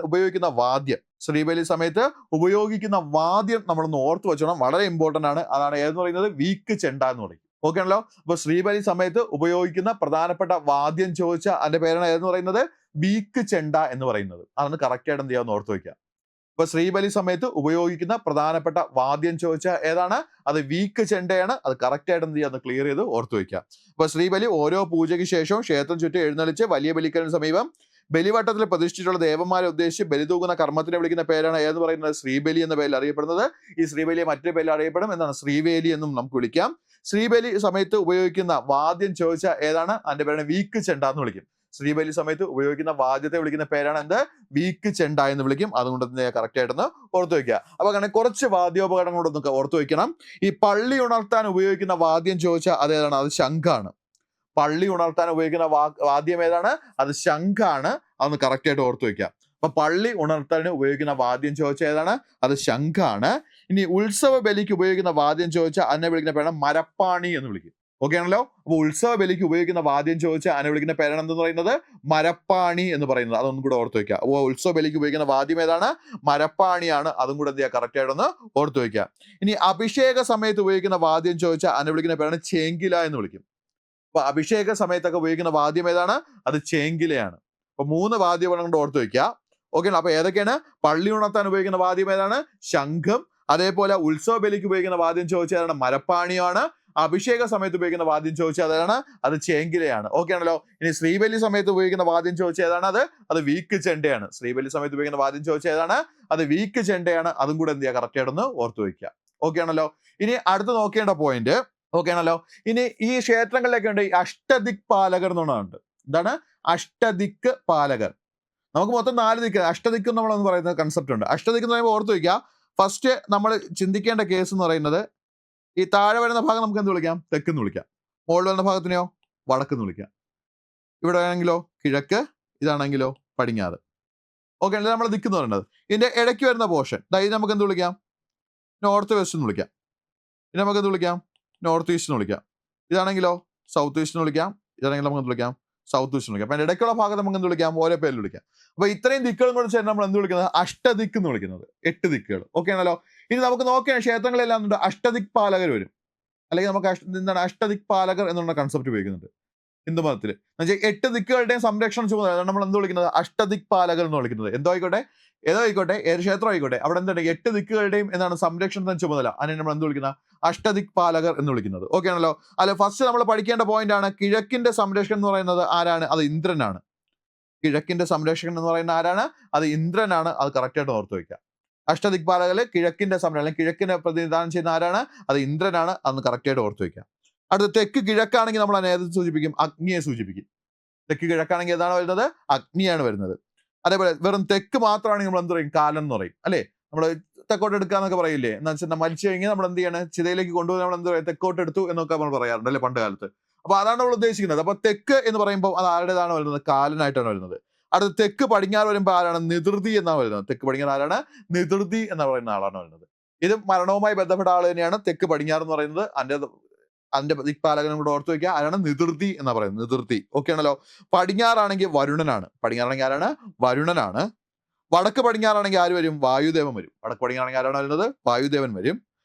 ഉപയോഗിക്കുന്ന വാദ്യം, ശ്രീബലി സമയത്ത് ഉപയോഗിക്കുന്ന വാദ്യം നമ്മളൊന്ന് ഓർത്ത് വെച്ചോണം. വളരെ ഇമ്പോർട്ടന്റ് ആണ്. അതാണ് ഏതെന്ന് പറയുന്നത്? വീക്ക് ചെണ്ട എന്ന് പറയും. ഓക്കെ ആണല്ലോ. അപ്പൊ ശ്രീബലി സമയത്ത് ഉപയോഗിക്കുന്ന പ്രധാനപ്പെട്ട വാദ്യം ചോദിച്ചാൽ അതിന്റെ പേരാണ് ഏതെന്ന് പറയുന്നത്? വീക്ക് ചെണ്ട എന്ന് പറയുന്നത്. അതൊന്ന് കറക്റ്റ് ആയിട്ട് എന്ത് ചെയ്യാന്ന് ഓർത്ത് വെക്കുക. ഇപ്പൊ ശ്രീബലി സമയത്ത് ഉപയോഗിക്കുന്ന പ്രധാനപ്പെട്ട വാദ്യം ചോദിച്ചാൽ ഏതാണ്? അത് വീക്ക് ചെണ്ടയാണ്. അത് കറക്റ്റ് ആയിട്ട് എന്ത് ചെയ്യാന്ന് ക്ലിയർ ചെയ്ത് ഓർത്ത് വെക്കുക. അപ്പൊ ശ്രീബലി ഓരോ പൂജയ്ക്ക് ശേഷവും ക്ഷേത്രം ചുറ്റും എഴുന്നള്ളിച്ച് വലിയ ബലിക്കലിന് സമീപം ബലിവട്ടത്തിൽ പ്രതിഷ്ഠിച്ചിട്ടുള്ള ദേവന്മാരെ ഉദ്ദേശിച്ച് ബലി തൂകുന്ന കർമ്മത്തിനെ വിളിക്കുന്ന പേരാണ് ഏതെന്ന് പറയുന്നത്? ശ്രീബലി എന്ന പേരിൽ അറിയപ്പെടുന്നത്. ഈ ശ്രീബലിയെ മറ്റൊരു പേരിൽ അറിയപ്പെടും. എന്താണ്? ശ്രീവേലി എന്നും നമുക്ക് വിളിക്കാം. ശ്രീബലി സമയത്ത് ഉപയോഗിക്കുന്ന വാദ്യം ചോദിച്ചാൽ ഏതാണ്? അതിന്റെ പേരാണ് വീക്ക് ചെണ്ട എന്ന് വിളിക്കും. ശ്രീബലി സമയത്ത് ഉപയോഗിക്കുന്ന വാദ്യത്തെ വിളിക്കുന്ന പേരാണ് എന്ത്? വീക്ക് ചെണ്ട എന്ന് വിളിക്കും. അതുകൊണ്ട് കറക്റ്റ് ആയിട്ടൊന്ന് ഓർത്തു വെക്കുക. അപ്പൊ അങ്ങനെ കുറച്ച് വാദ്യോപകരണങ്ങളൊക്കെ ഓർത്തു വെക്കണം. ഈ പള്ളി ഉണർത്താൻ ഉപയോഗിക്കുന്ന വാദ്യം ചോദിച്ചാൽ അതേതാണ്? അത് ശംഖാണ്. പള്ളി ഉണർത്താൻ ഉപയോഗിക്കുന്ന വാദ്യം ഏതാണ്? അത് ശംഖാണ്. അതൊന്ന് കറക്റ്റ് ആയിട്ട് ഓർത്തു വെക്കുക. അപ്പൊ പള്ളി ഉണർത്താൻ ഉപയോഗിക്കുന്ന വാദ്യം ചോദിച്ചാൽ ഏതാണ്? അത് ശംഖാണ്. ഇനി ഉത്സവ ബലിക്ക് ഉപയോഗിക്കുന്ന വാദ്യം ചോദിച്ചാൽ അതിനെ വിളിക്കുന്ന പേരാണ് മരപ്പാണി എന്ന് വിളിക്കും. ഓക്കെ ആണല്ലോ. അപ്പൊ ഉത്സവ ബലിക്ക് ഉപയോഗിക്കുന്ന വാദ്യം ചോദിച്ചാൽ ആന വിളിക്കുന്ന പേരാണ് എന്തെന്ന് പറയുന്നത്? മരപ്പാണി എന്ന് പറയുന്നത്. അതൊന്നും കൂടെ ഓർത്ത് വെക്കുക. അപ്പോൾ ഉത്സവ ബലിക്ക് ഉപയോഗിക്കുന്ന വാദ്യം ഏതാണ്? മരപ്പാണിയാണ്. അതും കൂടെ എന്ത് ചെയ്യുക? കറക്റ്റ് ആയിട്ടൊന്ന് ഓർത്ത് വെക്കുക. ഇനി അഭിഷേക സമയത്ത് ഉപയോഗിക്കുന്ന വാദ്യം ചോദിച്ചാൽ ആന വിളിക്കുന്ന പേരാണ് ചേങ്കില എന്ന് വിളിക്കും. അപ്പൊ അഭിഷേക സമയത്തൊക്കെ ഉപയോഗിക്കുന്ന വാദ്യം ഏതാണ്? അത് ചേങ്കിലയാണ്. അപ്പൊ 3 വാദ്യങ്ങളും കൊണ്ട് ഓർത്ത് വെക്കുക. ഓക്കെ. അപ്പൊ ഏതൊക്കെയാണ്? പള്ളി ഉണർത്താൻ ഉപയോഗിക്കുന്ന വാദ്യം ഏതാണ്? ശംഖം. അതേപോലെ ഉത്സവ ബലിക്ക് ഉപയോഗിക്കുന്ന വാദ്യം ചോദിച്ചാൽ മരപ്പാണിയാണ്. അഭിഷേക സമയത്ത് ഉപയോഗിക്കുന്ന വാദ്യം ചോദിച്ചാൽ ഏതാണ്? അത് ചേങ്കിലയാണ്. ഓക്കെ ആണല്ലോ. ഇനി ശ്രീബലി സമയത്ത് ഉപയോഗിക്കുന്ന വാദ്യം ചോദിച്ചാൽ ഏതാണ്? അത് വീക്ക് ചെണ്ടയാണ്. ശ്രീബലി സമയത്ത് ഉപയോഗിക്കുന്ന വാദ്യം ചോദിച്ചാൽ ഏതാണ്? അത് വീക്ക് ചെണ്ടയാണ്. അതും കൂടെ എന്ത് ചെയ്യുക? കറക്റ്റ് ആയിട്ടൊന്ന് ഓർത്ത് വയ്ക്കുക. ഓക്കെ ആണല്ലോ. ഇനി അടുത്ത് നോക്കേണ്ട പോയിന്റ്, ഓക്കെ ആണല്ലോ. ഇനി ഈ ക്ഷേത്രങ്ങളിലൊക്കെ ഉണ്ട് ഈ അഷ്ടദിക് പാലകർ എന്നുള്ളതുണ്ട്. എന്താണ്? അഷ്ടദിക്ക് പാലകർ. നമുക്ക് മൊത്തം 4 ദിക്ക്. അഷ്ടദിക്ക് നമ്മളെന്ന് പറയുന്ന കൺസെപ്റ്റ് ഉണ്ട്. അഷ്ടദിക്ക് എന്ന് പറയുമ്പോൾ ഓർത്ത് വയ്ക്കുക. ഫസ്റ്റ് നമ്മൾ ചിന്തിക്കേണ്ട കേസ് എന്ന് പറയുന്നത്, ഈ താഴെ വരുന്ന ഭാഗം നമുക്ക് എന്ത് വിളിക്കാം? തെക്കെന്ന് വിളിക്കാം. മുകളിൽ വരുന്ന ഭാഗത്തിനെയോ വടക്കെന്ന് വിളിക്കാം. ഇവിടെ ആണെങ്കിലോ കിഴക്ക്, ഇതാണെങ്കിലോ പടിഞ്ഞാറ്. ഓക്കെ അല്ലേ? നമ്മൾ ദിക്കെന്ന് പറയുന്നത്. ഇതിന്റെ ഇടയ്ക്ക് വരുന്ന പോർഷൻ ഇത് നമുക്ക് എന്ത് വിളിക്കാം? നോർത്ത് വെസ്റ്റ് എന്ന് വിളിക്കാം. ഇത് നമുക്ക് എന്ത് വിളിക്കാം? നോർത്ത് ഈസ്റ്റ് എന്ന് വിളിക്കാം. ഇതാണെങ്കിലോ സൗത്ത് ഈസ്റ്റ് എന്ന് വിളിക്കാം. ഇതാണെങ്കിൽ നമുക്ക് എന്ത് വിളിക്കാം? സൗത്ത് ഈസ്റ്റ് എന്ന് വിളിക്കാം. അപ്പം ഇടയ്ക്കുള്ള ഭാഗത്ത് നമുക്ക് എന്ത് വിളിക്കാം? ഓരോ പേരിൽ വിളിക്കാം. അപ്പൊ ഇത്രയും ദിക്കുകളും കൂടെ ചേർന്ന് നമ്മൾ എന്ത് വിളിക്കുന്നത്? അഷ്ടദിക്ക് എന്ന് വിളിക്കുന്നത്. 8 ദിക്കുകൾ. ഓക്കെ ആണല്ലോ. ഇനി നമുക്ക് നോക്കിയാൽ ക്ഷേത്രങ്ങളെല്ലാം ഉണ്ട് അഷ്ടദിക് പാലകർ വരും. അല്ലെങ്കിൽ നമുക്ക് എന്താണ് അഷ്ടദിക് പാലകർ എന്നുള്ള കൺസെപ്റ്റ് ഉപയോഗിക്കുന്നുണ്ട് ഹിന്ദു മതത്തിൽ. എന്നുവെച്ചാൽ 8 ദിക്കുകളുടെയും സംരക്ഷണ ചുമതല. അതാണ് നമ്മൾ എന്ത് വിളിക്കുന്നത്? അഷ്ടദിക് പാലകർ എന്ന് വിളിക്കുന്നത്. എന്തോ ആയിക്കോട്ടെ, ഏതോ ആയിക്കോട്ടെ, ഏത് ക്ഷേത്രം ആയിക്കോട്ടെ, അവിടെ എന്താണ് 8 ദിക്കുകളുടെയും എന്താണ് സംരക്ഷണത്തിന് ചുമതല. അതിനെ നമ്മൾ എന്ത് വിളിക്കുന്ന? അഷ്ടദിക് പാലകർ എന്ന് വിളിക്കുന്നത്. ഓക്കെ ആണല്ലോ. അല്ല, ഫസ്റ്റ് നമ്മൾ പഠിക്കേണ്ട പോയിന്റ് ആണ്, കിഴക്കിന്റെ സംരക്ഷകൻ എന്ന് പറയുന്നത് ആരാണ്? അത് ഇന്ദ്രനാണ്. കിഴക്കിന്റെ സംരക്ഷകൻ എന്ന് പറയുന്നത് ആരാണ്? അത് ഇന്ദ്രനാണ്. അത് കറക്റ്റ് ആയിട്ട് ഓർത്ത് വയ്ക്കുക. അഷ്ടദിക്പാലകര് കിഴക്കിന്റെ സംരക്ഷണം, അല്ലെങ്കിൽ കിഴക്കിനെ പ്രതിനിധാനം ചെയ്യുന്ന ആരാണ്? അത് ഇന്ദ്രനാണ്. അന്ന് കറക്റ്റ് ആയിട്ട് ഓർത്ത് വയ്ക്കുക. അടുത്ത തെക്ക് കിഴക്കാണെങ്കിൽ നമ്മൾ അതിനെ ഏത് സൂചിപ്പിക്കും? അഗ്നിയെ സൂചിപ്പിക്കും. തെക്ക് കിഴക്കാണെങ്കിൽ ഏതാണ് വരുന്നത്? അഗ്നിയാണ് വരുന്നത്. അതേപോലെ വെറും തെക്ക് മാത്രമാണെങ്കിൽ നമ്മൾ എന്ത് പറയും? കാലൻ എന്ന് പറയും. അല്ലേ? നമ്മൾ തെക്കോട്ട് എടുക്കാന്നൊക്കെ പറയില്ലേ? എന്ന് വെച്ചാൽ മരിച്ചു കഴിഞ്ഞാൽ നമ്മൾ എന്ത് ചെയ്യണം? ചിതയിലേക്ക് കൊണ്ടുപോയി നമ്മൾ എന്ത് പറയും? തെക്കോട്ട് എടുത്തു എന്നൊക്കെ നമ്മൾ പറയാറുണ്ട് അല്ലേ പണ്ട് കാലത്ത്. അപ്പൊ അതാണ് നമ്മൾ ഉദ്ദേശിക്കുന്നത്. അപ്പൊ തെക്ക് എന്ന് പറയുമ്പോൾ അത് ആരുടേതാണ് വരുന്നത്? കാലനായിട്ടാണ് വരുന്നത്. അടുത്ത് തെക്ക് പടിഞ്ഞാറ് വരുമ്പോൾ ആരാണ്? നിതൃതി എന്നാണ് വരുന്നത്. തെക്ക് പടിഞ്ഞാറ് ആരാണ്? നിതൃതി എന്ന് പറയുന്ന ആളാണ് വരുന്നത്. ഇത് മരണവുമായി ബന്ധപ്പെട്ട ആൾ തന്നെയാണ്. തെക്ക് പടിഞ്ഞാറ് എന്ന് പറയുന്നത് അതിന്റെ ദിക്പാലകനും കൂടെ ഓർത്ത് വയ്ക്കുക. ആരാണ്? നിതൃതി എന്നാ പറയുന്നത്. നിതൃതി. ഓക്കെ ആണല്ലോ. പടിഞ്ഞാറാണെങ്കിൽ വരുണനാണ്. പടിഞ്ഞാറാണെങ്കിൽ ആരാണ്? വരുണനാണ്. വടക്ക് പടിഞ്ഞാറാണെങ്കിൽ ആര് വരും? വായുദേവൻ വരും. വടക്ക് പടിഞ്ഞാറാണെങ്കിൽ ആരാണ് വരുന്നത്? വായുദേവൻ വരും.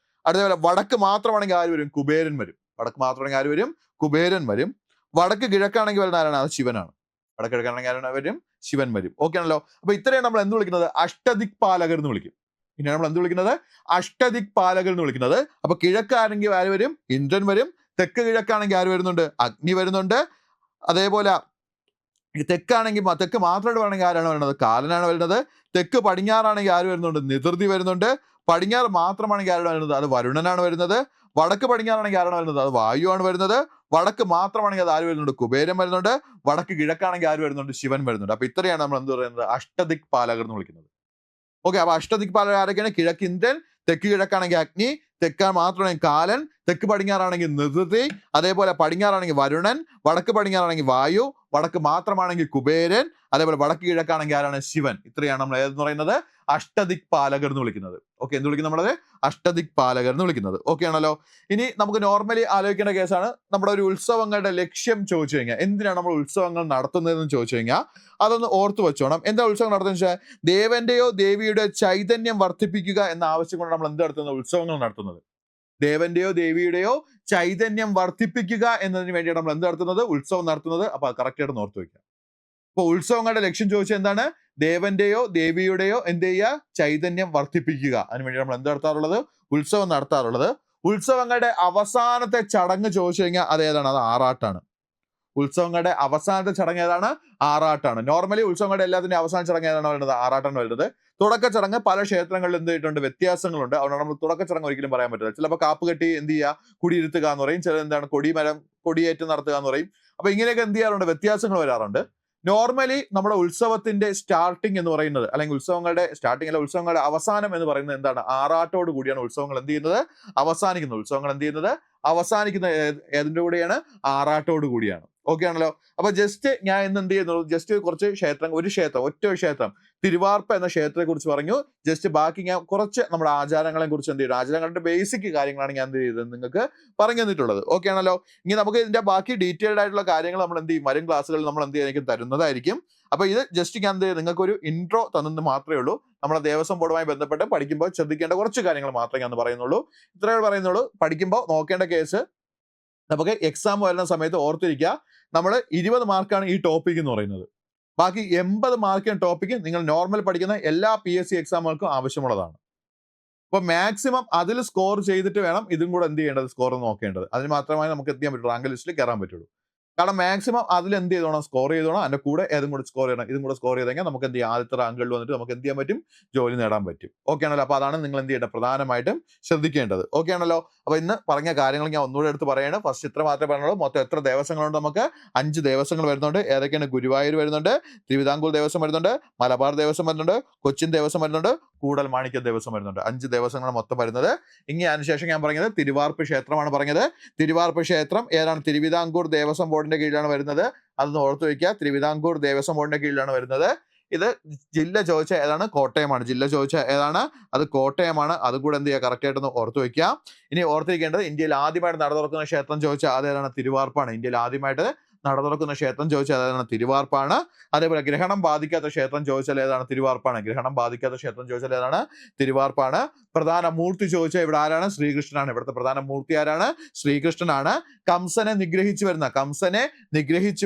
അതേപോലെ വടക്ക് മാത്രമാണെങ്കിൽ ആര് വരും? കുബേരൻ വരും. വടക്ക് മാത്രമാണെങ്കിൽ ആര് വരും? കുബേരൻ വരും. വടക്ക് കിഴക്കാണെങ്കിൽ വരുന്ന ആരാണ്? അത് ശിവനാണ്. വടക്ക് കിഴക്കാണെങ്കിൽ ആരാണ് വരും? ശിവൻ വരും. ഓക്കെ ആണല്ലോ. അപ്പൊ ഇത്രയും നമ്മൾ എന്ത് വിളിക്കുന്നത്? അഷ്ടദിക് പാലകർ എന്ന് വിളിക്കും. പിന്നെ നമ്മൾ എന്ത് വിളിക്കുന്നത്? അഷ്ടദിക് പാലകർ എന്ന് വിളിക്കുന്നത്. അപ്പൊ കിഴക്കാണെങ്കിൽ ആര് വരും? ഇന്ദ്രൻ വരും. തെക്ക് കിഴക്കാണെങ്കിൽ ആര് വരുന്നുണ്ട്? അഗ്നി വരുന്നുണ്ട്. അതേപോലെ തെക്കാണെങ്കിൽ തെക്ക് മാത്രമായിട്ട് വേണമെങ്കിൽ ആരാണ് വരുന്നത്? കാലനാണ് വരുന്നത്. തെക്ക് പടിഞ്ഞാറാണെങ്കിൽ ആര് വരുന്നുണ്ട്? നിതൃതി വരുന്നുണ്ട്. പടിഞ്ഞാറ് മാത്രമാണെങ്കിൽ ആരാണ് വരുന്നത്? അത് വരുണനാണ് വരുന്നത്. വടക്ക് പടിഞ്ഞാറാണെങ്കിൽ ആരാണ് വരുന്നത്? അത് വായുവാണ് വരുന്നത്. വടക്ക് മാത്രമാണെങ്കിൽ അത് ആര് വരുന്നുണ്ട്? കുബേരൻ വരുന്നുണ്ട്. വടക്ക് കിഴക്കാണെങ്കിൽ ആര് വരുന്നുണ്ട്? ശിവൻ വരുന്നുണ്ട്. അപ്പൊ ഇത്രയാണ് നമ്മൾ എന്ത് പറയുന്നത്? അഷ്ടദിക് പാലകർ എന്ന് വിളിക്കുന്നത്. ഓക്കെ. അപ്പൊ അഷ്ടദിക് പാലകർ ആരൊക്കെയാണ്? കിഴക്ക് ഇന്ദ്രൻ, തെക്ക് കിഴക്കാണെങ്കിൽ അഗ്നി, തെക്കാൻ മാത്രമാണെങ്കിൽ കാലൻ, തെക്ക് പടിഞ്ഞാറാണെങ്കിൽ നിതൃതി, അതേപോലെ പടിഞ്ഞാറാണെങ്കിൽ വരുണൻ, വടക്ക് പടിഞ്ഞാറാണെങ്കിൽ വായു, വടക്ക് മാത്രമാണെങ്കിൽ കുബേരൻ, അതേപോലെ വടക്ക് കിഴക്കാണെങ്കിൽ ആരാണ്? ശിവൻ. ഇത്രയാണ് നമ്മൾ ഏതെന്ന് പറയുന്നത്? അഷ്ടദിക് പാലകർ എന്ന് വിളിക്കുന്നത്. ഓക്കെ. എന്ത് വിളിക്കും നമ്മളത്? അഷ്ടദിക് പാലകർ എന്ന് വിളിക്കുന്നത്. ഓക്കെ ആണല്ലോ. ഇനി നമുക്ക് നോർമലി ആലോചിക്കേണ്ട കേസാണ്, നമ്മുടെ ഒരു ഉത്സവങ്ങളുടെ ലക്ഷ്യം ചോദിച്ചു കഴിഞ്ഞാൽ, എന്തിനാണ് നമ്മൾ ഉത്സവങ്ങൾ നടത്തുന്നതെന്ന് ചോദിച്ചു കഴിഞ്ഞാൽ അതൊന്ന് ഓർത്തു വെച്ചോണം. എന്താ ഉത്സവം നടത്തുന്നത് വെച്ചാൽ ദേവന്റെയോ ദേവിയുടെയോ ചൈതന്യം വർദ്ധിപ്പിക്കുക എന്ന ആവശ്യം കൊണ്ട് നമ്മൾ എന്ത് നടത്തുന്നത്? ഉത്സവങ്ങൾ നടത്തുന്നത്. ദേവന്റെയോ ദേവിയുടെയോ ചൈതന്യം വർദ്ധിപ്പിക്കുക എന്നതിന് വേണ്ടിയാണ് നമ്മൾ എന്ത് നടത്തുന്നത്? ഉത്സവം നടത്തുന്നത്. അപ്പൊ കറക്റ്റ് ആയിട്ട് ഓർത്ത് വയ്ക്കുക. അപ്പൊ ഉത്സവങ്ങളുടെ ലക്ഷ്യം ചോദിച്ചാൽ എന്താണ്? ദേവന്റെയോ ദേവിയുടെയോ എന്ത് ചെയ്യുക? ചൈതന്യം വർദ്ധിപ്പിക്കുക. അതിനുവേണ്ടി നമ്മൾ എന്ത് നടത്താറുള്ളത്? ഉത്സവം നടത്താറുള്ളത്. ഉത്സവങ്ങളുടെ അവസാനത്തെ ചടങ്ങ് ചോദിച്ചു കഴിഞ്ഞാൽ അത് ഏതാണ്? അത് ആറാട്ടാണ്. ഉത്സവങ്ങളുടെ അവസാനത്തെ ചടങ്ങ് ഏതാണ്? ആറാട്ടാണ്. നോർമലി ഉത്സവങ്ങളുടെ എല്ലാത്തിന്റെയും അവസാന ചടങ്ങ് ഏതാണ് വരുന്നത്? ആറാട്ടാണ് വരുന്നത്. തുടക്ക ചടങ്ങ് പല ക്ഷേത്രങ്ങളിൽ എന്ത് ചെയ്തിട്ടുണ്ട്? വ്യത്യാസങ്ങളുണ്ട്. അതുകൊണ്ട് നമ്മൾ തുടക്ക ചടങ്ങ് ഒരിക്കലും പറയാൻ പറ്റില്ല. ചിലപ്പോൾ കാപ്പ് കെട്ടി എന്ത് ചെയ്യുക? കുടിയിരുത്തുക എന്ന് പറയും. ചില എന്താണ്? കൊടിയേറ്റം നടത്തുക എന്ന് പറയും. അപ്പൊ ഇങ്ങനെയൊക്കെ എന്ത് ചെയ്യാറുണ്ട്? വ്യത്യാസങ്ങൾ വരാറുണ്ട്. നോർമലി നമ്മുടെ ഉത്സവത്തിന്റെ സ്റ്റാർട്ടിങ് എന്ന് പറയുന്നത്, അല്ലെങ്കിൽ ഉത്സവങ്ങളുടെ സ്റ്റാർട്ടിങ് അല്ല, ഉത്സവങ്ങളുടെ അവസാനം എന്ന് പറയുന്നത് എന്താണ്? ആറാട്ടോട് കൂടിയാണ് ഉത്സവങ്ങൾ എന്ത് ചെയ്യുന്നത്? അവസാനിക്കുന്നത്. ഉത്സവങ്ങൾ എന്ത് ചെയ്യുന്നത്? അവസാനിക്കുന്ന ഏതിന്റെ കൂടെയാണ്? ആറാട്ടോട് കൂടിയാണ്. ഓക്കെ ആണല്ലോ. അപ്പൊ ജസ്റ്റ് ഞാൻ ഇന്ന് എന്ത് ചെയ്യുന്നു, ജസ്റ്റ് കുറച്ച് ഒറ്റ ക്ഷേത്രം തിരുവാർപ്പ് എന്ന ക്ഷേത്രത്തെ കുറിച്ച് പറഞ്ഞു. ജസ്റ്റ് ബാക്കി ഞാൻ കുറച്ച് നമ്മുടെ ആചാരങ്ങളെ കുറിച്ച് എന്ത് ചെയ്തു, ആചാരങ്ങളുടെ ബേസിക് കാര്യങ്ങളാണ് ഞാൻ എന്ത് ചെയ്തത് നിങ്ങൾക്ക് പറഞ്ഞു തന്നിട്ടുള്ളത്. ഓക്കെ ആണല്ലോ. ഇനി നമുക്ക് ഇതിന്റെ ബാക്കി ഡീറ്റെയിൽഡ് ആയിട്ടുള്ള കാര്യങ്ങൾ നമ്മൾ എന്ത് ചെയ്യും, വരും ക്ലാസ്സുകളിൽ നമ്മൾ എന്ത് ചെയ്യാൻ തരുന്നതായിരിക്കും. അപ്പൊ ഇത് ജസ്റ്റ് ഞാൻ എന്ത് ചെയ്യും, നിങ്ങൾക്ക് ഒരു ഇൻട്രോ തന്നെന്ന് മാത്രമേ ഉള്ളൂ. നമ്മുടെ ദേവസ്വം ബോർഡുമായി ബന്ധപ്പെട്ട് പഠിക്കുമ്പോൾ ശ്രദ്ധിക്കേണ്ട കുറച്ച് കാര്യങ്ങൾ മാത്രമേ ഞാൻ പറയുന്നുള്ളൂ. ഇത്രയേ പറയുന്നുള്ളൂ. പഠിക്കുമ്പോൾ നോക്കേണ്ട കേസ്, നമുക്ക് എക്സാം വരുന്ന സമയത്ത് ഓർത്തിരിക്കുക, നമ്മൾ 20 മാർക്കാണ് ഈ ടോപ്പിക് എന്ന് പറയുന്നത്. ബാക്കി 80 മാർക്കിന് ടോപ്പിക്ക് നിങ്ങൾ നോർമൽ പഠിക്കുന്ന എല്ലാ PSC എക്സാമുകൾക്കും ആവശ്യമുള്ളതാണ്. അപ്പൊ മാക്സിമം അതിൽ സ്കോർ ചെയ്തിട്ട് വേണം ഇതും കൂടെ എന്ത് ചെയ്യേണ്ടത്, സ്കോർ നോക്കേണ്ടത്. അതിന് മാത്രമേ നമുക്ക് എത്തിയാൻ പറ്റുള്ളൂ, റാങ്ക് ലിസ്റ്റിൽ കയറാൻ പറ്റുള്ളൂ. കാരണം മാക്സിമം അതിൽ എന്ത് ചെയ്തോണം, സ്കോർ ചെയ്തോണം. അതിന്റെ കൂടെ ഏതും കൂടെ സ്കോർ ചെയ്യണം. ഇതും കൂടെ സ്കോർ ചെയ്തെങ്കിൽ നമുക്ക് എന്ത് ചെയ്യാം, ആദ്യത്തെ റാങ്കുകളിൽ വന്നിട്ട് നമുക്ക് എന്ത് ചെയ്യാൻ പറ്റും, ജോലി നേടാൻ പറ്റും. ഓക്കെ ആണല്ലോ. അപ്പൊ അതാണ് നിങ്ങൾ എന്ത് ചെയ്യേണ്ടത്, പ്രധാനമായിട്ടും ശ്രദ്ധിക്കേണ്ടത്. ഓക്കെ ആണല്ലോ. അപ്പൊ ഇന്ന് പറഞ്ഞ കാര്യങ്ങൾ ഞാൻ ഒന്നുകൂടെ എടുത്ത് പറയണം. ഫസ്റ്റ് ഇത്ര മാത്രമേ പറഞ്ഞുള്ളൂ. മൊത്തം എത്ര ദേവസ്വങ്ങളുണ്ട്? നമുക്ക് 5 ദേവസ്വങ്ങൾ വരുന്നുണ്ട്. ഏതൊക്കെയാണ്? ഗുരുവായൂർ വരുന്നുണ്ട്, തിരുവിതാംകൂർ ദേവസ്വം വരുന്നുണ്ട്, മലബാർ ദേവസ്വം വരുന്നുണ്ട്, കൊച്ചിൻ ദേവസ്വം വരുന്നുണ്ട്, കൂടൽ മാണിക്യം ദേവസ്വം വരുന്നുണ്ട്. 5 ദേവസ്വങ്ങൾ മൊത്തം വരുന്നത്. ഇനി അതിനുശേഷം ഞാൻ പറഞ്ഞത് തിരുവാർപ്പ് ക്ഷേത്രമാണ് പറഞ്ഞത്. തിരുവാർപ്പ് ക്ഷേത്രം ഏതാണ്? തിരുവിതാംകൂർ ദേവസ്വം ബോർഡിന്റെ കീഴിലാണ് വരുന്നത്. അതൊന്ന് ഓർത്തു വയ്ക്കുക. തിരുവിതാംകൂർ ദേവസ്വം ബോർഡിന്റെ കീഴിലാണ് വരുന്നത്. ഇത് ജില്ല ചോദിച്ച ഏതാണ്? കോട്ടയമാണ്. ജില്ല ചോദിച്ച ഏതാണ്? അത് കോട്ടയമാണ്. അതും കൂടെ എന്ത് ചെയ്യുക, കറക്റ്റ് ആയിട്ടൊന്ന് ഓർത്തു വയ്ക്കുക. ഇനി ഓർത്തിരിക്കേണ്ടത്, ഇന്ത്യയിൽ ആദ്യമായിട്ട് നട തുറക്കുന്ന ക്ഷേത്രം ചോദിച്ചാൽ അതേതാണ്? തിരുവാർപ്പാണ്. ഇന്ത്യയിൽ ആദ്യമായിട്ട് നട തുറക്കുന്ന ക്ഷേത്രം ചോദിച്ചാൽ ഏതാണ്? തിരുവാർപ്പാണ്. അതേപോലെ ഗ്രഹണം ബാധിക്കാത്ത ക്ഷേത്രം ചോദിച്ചാൽ ഏതാണ്? തിരുവാർപ്പാണ്. ഗ്രഹണം ബാധിക്കാത്ത ക്ഷേത്രം ചോദിച്ചാൽ ഏതാണ്? തിരുവാർപ്പാണ്. പ്രധാന മൂർത്തി ചോദിച്ചാൽ ഇവിടെ ആരാണ്? ശ്രീകൃഷ്ണനാണ്. ഇവിടുത്തെ പ്രധാന മൂർത്തി ആരാണ്? ശ്രീകൃഷ്ണനാണ്. കംസനെ നിഗ്രഹിച്ചു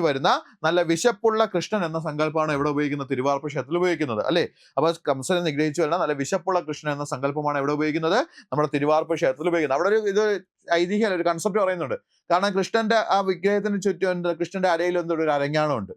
വരുന്ന നല്ല വിശപ്പുള്ള കൃഷ്ണൻ എന്ന സങ്കല്പമാണ് ഇവിടെ ഉപയോഗിക്കുന്നത്, തിരുവാർപ്പ് ക്ഷേത്രത്തിൽ ഉപയോഗിക്കുന്നത് അല്ലേ. അപ്പൊ കംസനെ നിഗ്രഹിച്ചു വരുന്ന നല്ല വിശപ്പുള്ള കൃഷ്ണൻ എന്ന സങ്കല്പമാണ് ഇവിടെ ഉപയോഗിക്കുന്നത്, നമ്മുടെ തിരുവാർപ്പ് ക്ഷേത്രത്തിൽ ഉപയോഗിക്കുന്നത്. അവിടെ ഒരു ഐതിഹ്യം, ഒരു കൺസെപ്റ്റ് പറയുന്നുണ്ട്. കാരണം കൃഷ്ണന്റെ ആ വിഗ്രഹത്തിന് ചുറ്റും കൃഷ്ണന്റെ അരയിൽ എന്തൊരു ഒരു അരഞ്ഞാണം ഉണ്ട്.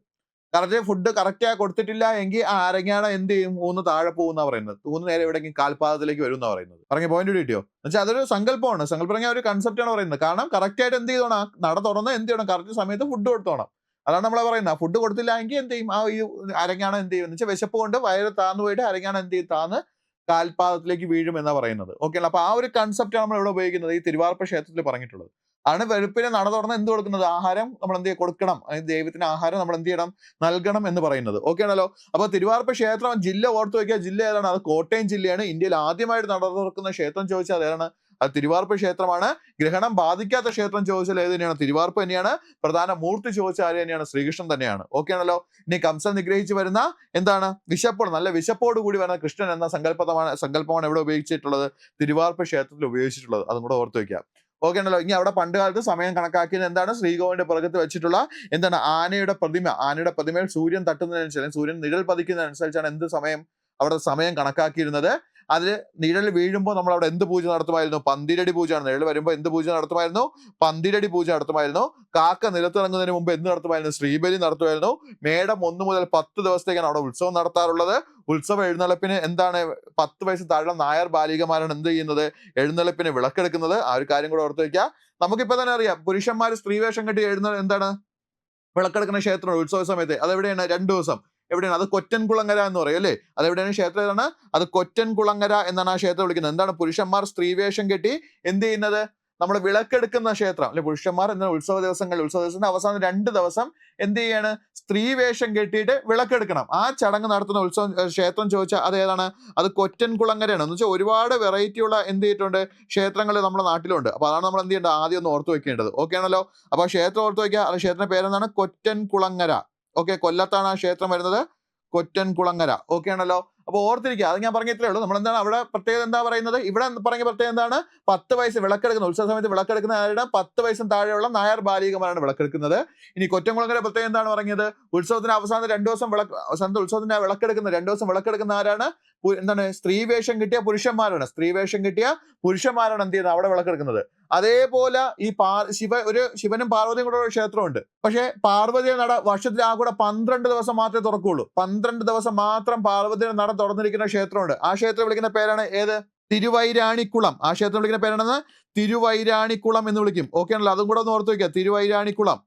കറക്റ്റ് ഫുഡ് കറക്റ്റായി കൊടുത്തിട്ടില്ല എങ്കിൽ ആ അരഞ്ഞാണം എന്ത് ചെയ്യും, ഊന്ന് താഴെ പോകുന്ന പറയുന്നത്. ഊന്ന് നേരെ എവിടെയെങ്കിലും കാൽപാദത്തിലേക്ക് വരും എന്നാ പറയുന്നത്. പറഞ്ഞ പോയിന്റ് കിട്ടിയോ? എന്നുവെച്ചാൽ അതൊരു സങ്കല്പമാണ്. സങ്കല്പം ഒരു കൺസെപ്റ്റാണ് പറയുന്നത്. കാരണം കറക്റ്റായിട്ട് എന്ത് ചെയ്തോണം, നട തുറന്ന് എന്ത് ചെയ്യണം, കറക്റ്റ് സമയത്ത് ഫുഡ് കൊടുത്തോണം. അതാണ് നമ്മളെ പറയുന്നത്. ഫുഡ് കൊടുത്തില്ല എങ്കിൽ എന്ത് ചെയ്യും, ആ ഈ അരഞ്ഞാണം എന്ത് ചെയ്യും എന്ന് വെച്ചാൽ വിശപ്പ് കൊണ്ട് വയറ് താന്നു പോയിട്ട് അരഞ്ഞാണം എന്ത് ചെയ്യും, താന്ന് കാൽപാദത്തിലേക്ക് വീഴും എന്നാ പറയുന്നത്. ഓക്കെ. അപ്പൊ ആ ഒരു കൺസെപ്റ്റാണ് നമ്മൾ ഇവിടെ ഉപയോഗിക്കുന്നത്, ഈ തിരുവാർപ്പ് ക്ഷേത്രത്തിൽ പറഞ്ഞിട്ടുള്ളത്. ആണ് വെളുപ്പിനെ നട തുറന്ന് എന്ത് കൊടുക്കുന്നത്, ആഹാരം നമ്മൾ എന്ത് കൊടുക്കണം, ദൈവത്തിന് ആഹാരം നമ്മൾ എന്ത് ചെയ്യണം, നൽകണം എന്ന് പറയുന്നത്. ഓക്കെ ആണല്ലോ. അപ്പൊ തിരുവാർപ്പ് ക്ഷേത്രം ജില്ല ഓർത്തു വയ്ക്കുക. ജില്ല ഏതാണ്? അത് കോട്ടയം ജില്ലയാണ്. ഇന്ത്യയിൽ ആദ്യമായിട്ട് നട തുറക്കുന്ന ക്ഷേത്രം ചോദിച്ചാൽ അതേതാണ്? അത് തിരുവാർപ്പ് ക്ഷേത്രമാണ്. ഗ്രഹണം ബാധിക്കാത്ത ക്ഷേത്രം ചോദിച്ചാൽ ഏത് തന്നെയാണ്? തിരുവാർപ്പ് തന്നെയാണ്. പ്രധാന മൂർത്തി ചോദിച്ചാൽ ആര് തന്നെയാണ്? ശ്രീകൃഷ്ണൻ തന്നെയാണ്. ഓക്കെ ആണല്ലോ. ഇനി കംസൻ നിഗ്രഹിച്ചു വരുന്ന എന്താണ്? നല്ല വിശപ്പോട് കൂടി വരുന്ന കൃഷ്ണൻ എന്ന സങ്കല്പമാണ് ഇവിടെ ഉപയോഗിച്ചിട്ടുള്ളത്, തിരുവാർപ്പ് ക്ഷേത്രത്തിൽ ഉപയോഗിച്ചിട്ടുള്ളത്. അതും കൂടെ ഓർത്തു വയ്ക്കുക. ഓക്കെ ആണല്ലോ. ഇനി അവിടെ പണ്ട് കാലത്ത് സമയം കണക്കാക്കിയത് എന്താണ്? ശ്രീകോവിലിന്റെ പുറകത്ത് വെച്ചിട്ടുള്ള എന്താണ്? ആനയുടെ പ്രതിമയിൽ സൂര്യൻ തട്ടുന്നതിനനുസരിച്ച്, സൂര്യൻ നിഴൽ പതിക്കുന്നതനുസരിച്ചാണ് എന്ത് സമയം, അവിടെ സമയം കണക്കാക്കിയിരുന്നത്. അതിൽ നിഴൽ വീഴുമ്പോൾ നമ്മൾ അവിടെ എന്ത് പൂജ നടത്തുമായിരുന്നു? പന്തിരടി പൂജയാണ്. നിഴൽ വരുമ്പോൾ എന്ത് പൂജ നടത്തുമായിരുന്നു? പന്തിരടി പൂജ നടത്തുമായിരുന്നു. കാക്ക നിലത്തിറങ്ങുന്നതിന് മുമ്പ് എന്ത് നടത്തുമായിരുന്നു? ശ്രീബലി നടത്തുമായിരുന്നു. മേടം 1 മുതൽ 10 ദിവസത്തേക്കാണ് അവിടെ ഉത്സവം നടത്താറുള്ളത്. ഉത്സവ എഴുന്നള്ളിപ്പിന് എന്താണ്? 10 വയസ്സ് താഴെ നായർ ബാലികമാരാണ് എന്ത് ചെയ്യുന്നത്? എഴുന്നള്ളിപ്പിന് വിളക്കെടുക്കുന്നത്. ആ ഒരു കാര്യം കൂടെ ഓർത്ത് വയ്ക്കുക. നമുക്കിപ്പോ തന്നെ അറിയാം, പുരുഷന്മാർ സ്ത്രീവേഷം കെട്ടി എന്താണ് വിളക്കെടുക്കുന്ന ക്ഷേത്രം ഉത്സവ സമയത്ത്. അതെവിടെയാണ്? 2 ദിവസം. എവിടെയാണ്? അത് കൊറ്റൻകുളങ്ങര എന്ന് പറയും അല്ലേ. അതെവിടെയാണ്? ക്ഷേത്രം ഏതാണ്? അത് കൊറ്റൻകുളങ്ങര എന്നാണ് ആ ക്ഷേത്രം വിളിക്കുന്നത്. എന്താണ്? പുരുഷന്മാർ സ്ത്രീവേഷം കെട്ടി എന്ത് ചെയ്യുന്നത്? നമ്മൾ വിളക്കെടുക്കുന്ന ക്ഷേത്രം അല്ലെ. പുരുഷന്മാർ എന്ന ഉത്സവ ദിവസത്തിന്റെ അവസാനം 2 ദിവസം എന്ത് ചെയ്യാണ്? സ്ത്രീവേഷം കെട്ടിയിട്ട് വിളക്കെടുക്കണം. ആ ചടങ്ങ് നടത്തുന്ന ക്ഷേത്രം ചോദിച്ചാൽ അത് ഏതാണ്? അത് കൊറ്റൻകുളങ്ങരയാണ്. എന്ന് വെച്ചാൽ ഒരുപാട് വെറൈറ്റി ഉള്ള എന്ത് ചെയ്തിട്ടുണ്ട് ക്ഷേത്രങ്ങൾ നമ്മുടെ നാട്ടിലുണ്ട്. അപ്പൊ അതാണ് നമ്മൾ എന്ത് ചെയ്യേണ്ടത്, ആദ്യം ഒന്ന് ഓർത്ത് വെക്കേണ്ടത്. ഓക്കെ ആണല്ലോ. അപ്പൊ ക്ഷേത്രം ഓർത്ത് വയ്ക്കുക. അത് ക്ഷേത്രത്തിന്റെ പേരെന്താണ്? കൊറ്റൻകുളങ്ങര. ഓക്കെ. കൊല്ലത്താണ് ആ ക്ഷേത്രം വരുന്നത്, കൊറ്റൻകുളങ്ങര. ഓക്കെ ആണല്ലോ. അപ്പൊ ഓർത്തിരിക്കുക. അത് ഞാൻ പറഞ്ഞിട്ടേ ഉള്ളൂ. നമ്മൾ എന്താണ് അവിടെ പ്രത്യേകത എന്താ പറയുന്നത്? ഇവിടെ പറഞ്ഞ പ്രത്യേകത എന്താണ്? 10 വയസ്സ് വിളക്കെടുക്കുന്ന ഉത്സവ സമയത്ത് വിളക്കെടുക്കുന്ന ആരുടെ? 10 വയസ്സിന് താഴെയുള്ള നായർ ബാലികമാരാണ് വിളക്കെടുക്കുന്നത്. ഇനി കൊറ്റൻകുളങ്ങര പ്രത്യേകം എന്താണ് പറഞ്ഞത്? ഉത്സവത്തിന് അവസാനം 2 ദിവസം ഉത്സവത്തിന്റെ വിളക്കെടുക്കുന്ന 2 ദിവസം വിളക്കെടുക്കുന്ന ആരാണ്? എന്താണ്? സ്ത്രീവേഷം കിട്ടിയ പുരുഷന്മാരാണ്. സ്ത്രീവേഷം കിട്ടിയ പുരുഷന്മാരാണ് എന്ത് ചെയ്യുന്നത്? അവിടെ വിളക്കെടുക്കുന്നത്. അതേപോലെ ഈ ശിവനും പാർവതിയും കൂടെ ഒരു ക്ഷേത്രമുണ്ട്. പക്ഷെ പാർവതിയുടെ നട വർഷത്തിൽ ആ കൂടെ 12 ദിവസം മാത്രമേ തുറക്കുള്ളൂ. 12 ദിവസം മാത്രം പാർവതിയുടെ നട തുറന്നിരിക്കുന്ന ക്ഷേത്രമുണ്ട്. ആ ക്ഷേത്രം വിളിക്കുന്ന പേരാണ് ഏത്? തിരുവൈരാണിക്കുളം. ആ ക്ഷേത്രം വിളിക്കുന്ന പേരാണെന്ന് തിരുവൈരാണിക്കുളം എന്ന് വിളിക്കും. ഓക്കെ ആണല്ലോ. അതും കൂടെ ഒന്ന് ഓർത്ത് വയ്ക്കുക, തിരുവൈരാണിക്കുളം.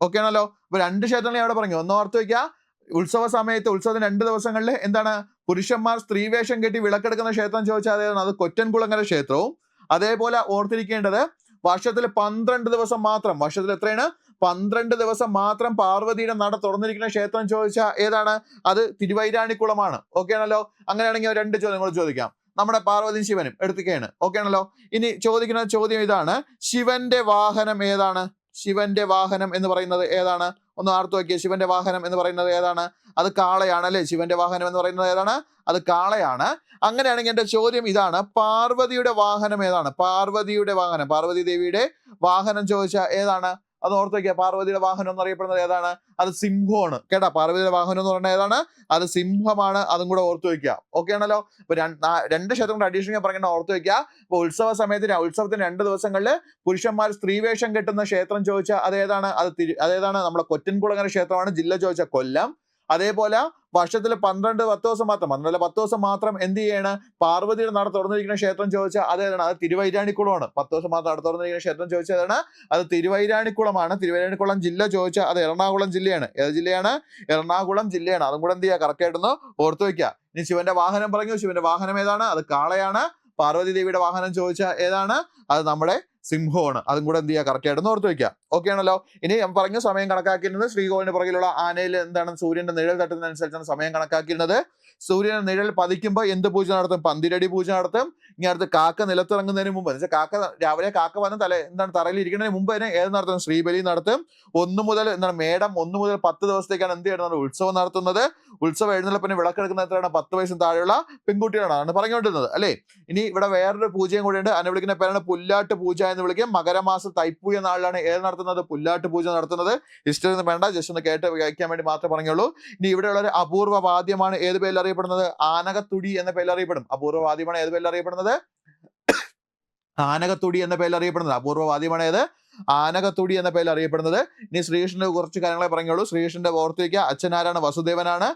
ഓക്കെ ആണല്ലോ. അപ്പൊ 2 ക്ഷേത്രങ്ങൾ ഞാൻ അവിടെ പറഞ്ഞു. ഒന്ന് ഓർത്ത് വയ്ക്കുക. ഉത്സവ സമയത്ത് ഉത്സവത്തിന് 2 ദിവസങ്ങളിൽ എന്താണ്? പുരുഷന്മാർ സ്ത്രീവേഷം കെട്ടി വിളക്കെടുക്കുന്ന ക്ഷേത്രം ചോദിച്ചാൽ അത് കൊറ്റൻകുളങ്ങര ക്ഷേത്രവും. അതേപോലെ ഓർത്തിരിക്കേണ്ടത് വർഷത്തിൽ 12 ദിവസം മാത്രം, വർഷത്തിൽ എത്രയാണ് 12 ദിവസം മാത്രം പാർവതിയുടെ നട തുറന്നിരിക്കുന്ന ക്ഷേത്രം ചോദിച്ചാൽ ഏതാണ്? അത് തിരുവൈരാണിക്കുളമാണ്. ഓക്കെ ആണല്ലോ. അങ്ങനെയാണെങ്കിൽ 2 ചോദ്യങ്ങൾ ചോദിക്കാം. നമ്മുടെ പാർവതിയും ശിവനും എടുത്തിക്കുകയാണ്. ഓക്കെ ആണല്ലോ. ഇനി ചോദിക്കുന്ന ചോദ്യം ഇതാണ്, ശിവന്റെ വാഹനം ഏതാണ്? ശിവന്റെ വാഹനം എന്ന് പറയുന്നത് ഏതാണ്? ഒന്ന് ആർത്തു നോക്കിയേ. ശിവന്റെ വാഹനം എന്ന് പറയുന്നത് ഏതാണ്? അത് കാളയാണ് അല്ലേ? ശിവന്റെ വാഹനം എന്ന് പറയുന്നത് ഏതാണ്? അത് കാളയാണ്. അങ്ങനെയാണെങ്കിൽ എന്റെ ചോദ്യം ഇതാണ്, പാർവതിയുടെ വാഹനം ഏതാണ്? പാർവതിയുടെ വാഹനം, പാർവതി ദേവിയുടെ വാഹനം ചോദിച്ചാൽ ഏതാണ്? അത് ഓർത്ത് വയ്ക്കുക. പാർവതിയുടെ വാഹനം എന്നറിയപ്പെടുന്നത് ഏതാണ്? അത് സിംഹമാണ്. കേട്ടാ, പാർവതിയുടെ വാഹനം എന്ന് പറഞ്ഞാൽ ഏതാണ്? അത് സിംഹമാണ്. അതും കൂടെ ഓർത്ത് വയ്ക്കുക. ഓക്കെ ആണല്ലോ. ഇപ്പൊ 2 ക്ഷേത്രം കൊണ്ട് അഡീഷണൽ പറയുന്നത് ഓർത്ത് വയ്ക്കുക. ഇപ്പൊ ഉത്സവത്തിന് 2 ദിവസങ്ങളിൽ പുരുഷന്മാർ സ്ത്രീവേഷം കെട്ടുന്ന ക്ഷേത്രം ചോദിച്ചാൽ അതേതാണ്? അതേതാണ്? നമ്മുടെ കൊറ്റൻകുളങ്ങര ക്ഷേത്രമാണ്. ജില്ല ചോദിച്ചാൽ കൊല്ലം. അതേപോലെ വർഷത്തിൽ 10 ദിവസം മാത്രം, 10 ദിവസം മാത്രം എന്ത് ചെയ്യാണ്? പാർവതിയുടെ നട തുറന്നിരിക്കുന്ന ക്ഷേത്രം ചോദിച്ചാൽ അതേതാണ്? അത് തിരുവൈരാണിക്കുളമാണ്. 10 ദിവസം മാത്രം നട തുറന്നിരിക്കുന്ന ക്ഷേത്രം ചോദിച്ചാൽ ഏതാണ്? അത് തിരുവൈരാണിക്കുളമാണ്. തിരുവൈരാണിക്കുളം ജില്ല ചോദിച്ചാൽ അത് എറണാകുളം ജില്ലയാണ്. ഏത് ജില്ലയാണ്? എറണാകുളം ജില്ലയാണ്. അതും കൂടെ എന്ത് ചെയ്യുക? കറക്റ്റ് ആയിട്ടൊന്ന് ഓർത്തു വയ്ക്കുക. ഇനി ശിവന്റെ വാഹനം പറഞ്ഞു. ശിവന്റെ വാഹനം ഏതാണ്? അത് കാളയാണ്. പാർവതി ദേവിയുടെ വാഹനം ചോദിച്ചാൽ ഏതാണ്? അത് നമ്മുടെ സിംഹമാണ്. അതും കൂടെ എന്ത് ചെയ്യുക? കറക്റ്റ് ആയിട്ടൊന്ന് ഓർത്ത് വയ്ക്കുക. ഓക്കെ ആണല്ലോ. ഇനി ഞാൻ പറഞ്ഞ സമയം കണക്കാക്കിയിരുന്നത് ശ്രീകോവിലിന് പുറകിലുള്ള ആനയിൽ എന്താണ്? സൂര്യന്റെ നിഴൽ തട്ടുന്നതനുസരിച്ചാണ് സമയം കണക്കാക്കിയിരുന്നത്. സൂര്യന്റെ നിഴൽ പതിക്കുമ്പോൾ എന്ത് പൂജ നടത്തും? പന്തിരടി പൂജ നടത്തും. ഇനി അടുത്ത് കാക്ക നിലത്തിറങ്ങുന്നതിന് മുമ്പ്, രാവിലെ കാക്ക വന്ന് തറയിൽ ഇരിക്കുന്നതിന് മുമ്പ് തന്നെ ഏത് നടത്തും? ശ്രീബലി നടത്തും. 1 മുതൽ 10 ദിവസത്തേക്കാണ് എന്ത് ചെയ്യുന്നത്? ഉത്സവം നടത്തുന്നത്. ഉത്സവം എഴുന്നള്ളപ്പിന് വിളക്കെടുക്കുന്ന എത്രയാണ്? 10 വയസ്സിന് താഴെയുള്ള പെൺകുട്ടികളാണ്. അതാണ് പറഞ്ഞുകൊണ്ടിരുന്നത് അല്ലേ? ഇനി ഇവിടെ വേറൊരു പൂജയും കൂടെ ഉണ്ട്. അതിനെ വിളിക്കുന്ന പേരാണ് പുല്ലാട്ട് പൂജ എന്ന് വിളിക്കും. മകരമാസ തൈപ്പൂയ നാളിലാണ് ഏത് നടത്തുന്നത്? പുല്ലാട്ട് പൂജ നടത്തുന്നത്. ഹിസ്റ്ററി ഒന്നും വേണ്ട, ജസ്റ്റ് ഒന്ന് കേട്ട് വയ്ക്കാൻ വേണ്ടി മാത്രമേ പറഞ്ഞുള്ളൂ. ഇനി ഇവിടെയുള്ള ഒരു അപൂർവ വാദ്യമാണ് ഏത് പേരിൽ അറിയപ്പെടുന്നത്? ആനകത്തുടി എന്ന പേരിൽ അറിയപ്പെടും. അപൂർവ വാദ്യമാണ് ഏത് പേരിൽ അറിയപ്പെടുന്നത്? ആനകത്തുടി എന്ന പേരിൽ അറിയപ്പെടുന്നത്. അപൂർവ വാദ്യമാണ് ഏത്? ആനകത്തുടി എന്ന പേരിൽ അറിയപ്പെടുന്നത്. ഇനി ശ്രീകൃഷ്ണന്റെ കുറച്ച് കാര്യങ്ങളെ പറഞ്ഞോളൂ. ശ്രീകൃഷ്ണന്റെ ഓർത്ത് വയ്ക്കുക. അച്ഛനാരാണ്? വസുദേവനാണ്.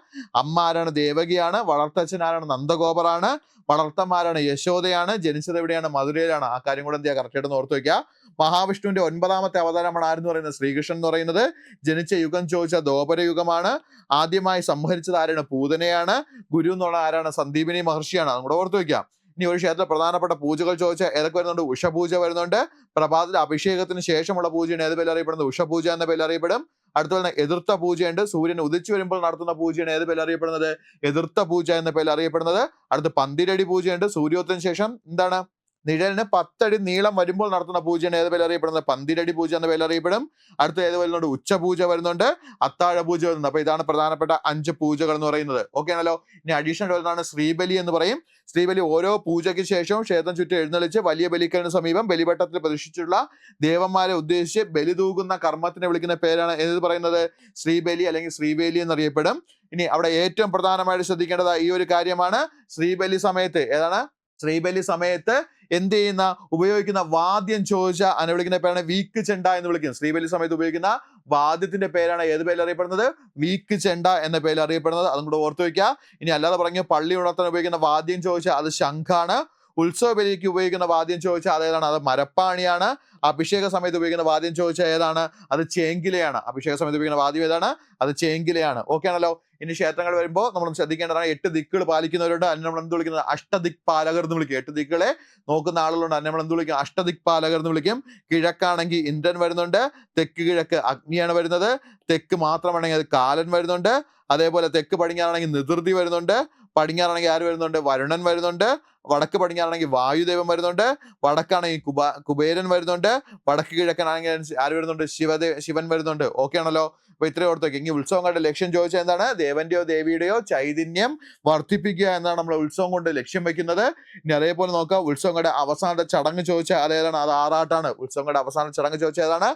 അമ്മ ആരാണ്? ദേവകിയാണ്. വളർത്തച്ഛൻ ആരാണ്? നന്ദഗോപറാണ്. വളർത്തന്മാരാണ്? യശോദയാണ്. ജനിച്ചത് എവിടെയാണ്? മധുരയിലാണ്. ആ കാര്യം കൂടെ എന്ത് ചെയ്യുക? കറക്റ്റ് ആയിട്ട് ഓർത്ത് വയ്ക്കുക. മഹാവിഷ്ണുവിന്റെ 9ാമത്തെ അവതാരമാണ് ആരെന്ന് പറയുന്നത്? ശ്രീകൃഷ്ണൻ എന്ന് പറയുന്നത്. ജനിച്ച യുഗം ചോദിച്ചാൽ ദ്വാപര യുഗമാണ്. ആദ്യമായി സംഹരിച്ചത് ആരാണ്? പൂതനയാണ്. ഗുരു എന്നുള്ള ആരാണ്? സന്ദീപിനി മഹർഷിയാണ്. അതും കൂടെ ഓർത്ത് വയ്ക്കാം. ഇനി ഒരു ക്ഷേത്രത്തിൽ പ്രധാനപ്പെട്ട പൂജകൾ ചോദിച്ചാൽ ഏതൊക്കെ വരുന്നുണ്ട്? ഉഷപൂജ വരുന്നുണ്ട്. പ്രഭാതത്തിൽ അഭിഷേകത്തിന് ശേഷമുള്ള പൂജയാണ് ഏത് പേരിൽ അറിയപ്പെടുന്നത്? ഉഷപൂജ എന്ന പേരിൽ അറിയപ്പെടും. അടുത്ത വരുന്ന എതിർത്ത പൂജയുണ്ട്. സൂര്യൻ ഉദിച്ചു വരുമ്പോൾ നടത്തുന്ന പൂജയാണ് ഏത് പേരിൽ അറിയപ്പെടുന്നത്? എതിർത്ത പൂജ എന്ന പേരിൽ അറിയപ്പെടുന്നത്. അടുത്ത് പന്തിരടി പൂജയുണ്ട്. സൂര്യോദയത്തിന് ശേഷം എന്താണ്? നിഴലിന് 10 അടി നീളം വരുമ്പോൾ നടത്തുന്ന പൂജയാണ് ഏത് പേരിൽ അറിയപ്പെടുന്നത്? പന്തിരടി പൂജ എന്ന പേരിൽ അറിയപ്പെടും. അടുത്ത ഏത് വരുന്നുണ്ട്? ഉച്ചപൂജ വരുന്നുണ്ട്. അത്താഴ പൂജ വരുന്നുണ്ട്. അപ്പൊ ഇതാണ് പ്രധാനപ്പെട്ട 5 പൂജകൾ എന്ന് പറയുന്നത്. ഓക്കെ ആണല്ലോ. ഇനി അഡീഷണൽ വരുന്നതാണ് ശ്രീബലി എന്ന് പറയും. ശ്രീബലി ഓരോ പൂജയ്ക്ക് ശേഷവും ക്ഷേത്രം ചുറ്റും എഴുന്നള്ളിച്ച് വലിയ ബലിക്കലിന് സമീപം ബലിവട്ടത്തിൽ പ്രതിഷ്ഠിച്ചിട്ടുള്ള ദേവന്മാരെ ഉദ്ദേശിച്ച് ബലി തൂകുന്ന കർമ്മത്തിനെ വിളിക്കുന്ന പേരാണ് ഏത് പറയുന്നത്? ശ്രീബലി അല്ലെങ്കിൽ ശ്രീബലി എന്നറിയപ്പെടും. ഇനി അവിടെ ഏറ്റവും പ്രധാനമായിട്ട് ശ്രദ്ധിക്കേണ്ടത് ഈ ഒരു കാര്യമാണ്. ശ്രീബലി സമയത്ത് ഏതാണ്? ശ്രീബലി സമയത്ത് എന്ത് ചെയ്യുന്ന ഉപയോഗിക്കുന്ന വാദ്യം ചോദിച്ചാൽ അതിനെ വിളിക്കുന്ന പേരാണ് വീക്ക് ചെണ്ട എന്ന് വിളിക്കുന്നത്. ശ്രീബലി സമയത്ത് ഉപയോഗിക്കുന്ന വാദ്യത്തിന്റെ പേരാണ് ഏത് പേരിൽ അറിയപ്പെടുന്നത്? വീക്ക് ചെണ്ട എന്ന പേരിൽ അറിയപ്പെടുന്നത്. അതും കൂടെ ഓർത്തു വയ്ക്കുക. ഇനി അല്ലാതെ പറഞ്ഞു പള്ളി ഉണർത്താൻ ഉപയോഗിക്കുന്ന വാദ്യം ചോദിച്ചാൽ അത് ശംഖാണ്. ഉത്സവ ബലിക്ക് ഉപയോഗിക്കുന്ന വാദ്യം ചോദിച്ചാൽ അതേതാണ്? അത് മരപ്പാണിയാണ്. അഭിഷേക സമയത്ത് ഉപയോഗിക്കുന്ന വാദ്യം ചോദിച്ചാൽ ഏതാണ്? അത് ചേങ്കിലയാണ്. അഭിഷേക സമയത്ത് ഉപയോഗിക്കുന്ന വാദ്യം ഏതാണ്? അത് ചേങ്കിലയാണ്. ഓക്കെ ആണല്ലോ. ഇനി ക്ഷേത്രങ്ങൾ വരുമ്പോൾ നമ്മൾ ശ്രദ്ധിക്കേണ്ടതാണ് 8 ദിക്കുകൾ പാലിക്കുന്നവരുണ്ട്. അതിന് നമ്മൾ എന്ത് വിളിക്കുന്നത്? അഷ്ടദിക് പാലകർ എന്ന് വിളിക്കും. 8 ദിക്കുകളെ നോക്കുന്ന ആളുകളുണ്ട്. അതിന് നമ്മൾ എന്ത് വിളിക്കും? അഷ്ടദിക് പാലകർ എന്ന് വിളിക്കും. കിഴക്കാണെങ്കിൽ ഇന്ദ്രൻ വരുന്നുണ്ട്. തെക്ക് കിഴക്ക് അഗ്നിയാണ് വരുന്നത്. തെക്ക് മാത്രമാണെങ്കിൽ അത് കാലൻ വരുന്നുണ്ട്. അതേപോലെ തെക്ക് പടിഞ്ഞാറാണെങ്കിൽ നിതൃതി വരുന്നുണ്ട്. പടിഞ്ഞാറാണെങ്കിൽ ആര് വരുന്നുണ്ട്? വരുണൻ വരുന്നുണ്ട്. വടക്ക് പടിഞ്ഞാറാണെങ്കിൽ വായുദേവൻ വരുന്നുണ്ട്. വടക്കാണെങ്കിൽ കുബേരൻ വരുന്നുണ്ട്. വടക്ക് കിഴക്കനാണെങ്കിൽ ആര് വരുന്നുണ്ട്? ശിവൻ വരുന്നുണ്ട്. ഓക്കെ ആണല്ലോ. അപ്പൊ ഇത്രയും ഓർത്തേക്ക്. ഇനി ഉത്സവങ്ങളുടെ ലക്ഷ്യം ചോദിച്ചാൽ എന്താണ്? ദേവന്റെയോ ദേവിയുടെയോ ചൈതന്യം വർദ്ധിപ്പിക്കുക എന്നാണ് നമ്മൾ ഉത്സവം കൊണ്ട് ലക്ഷ്യം വെക്കുന്നത്. ഇനി അതേപോലെ നോക്കാം. ഉത്സവങ്ങളുടെ അവസാനത്തെ ചടങ്ങ് ചോദിച്ചാൽ അതേതാണ്? അത് ആറാട്ടാണ്. ഉത്സവങ്ങളുടെ അവസാന ചടങ്ങ് ചോദിച്ചാൽ ഏതാണ്?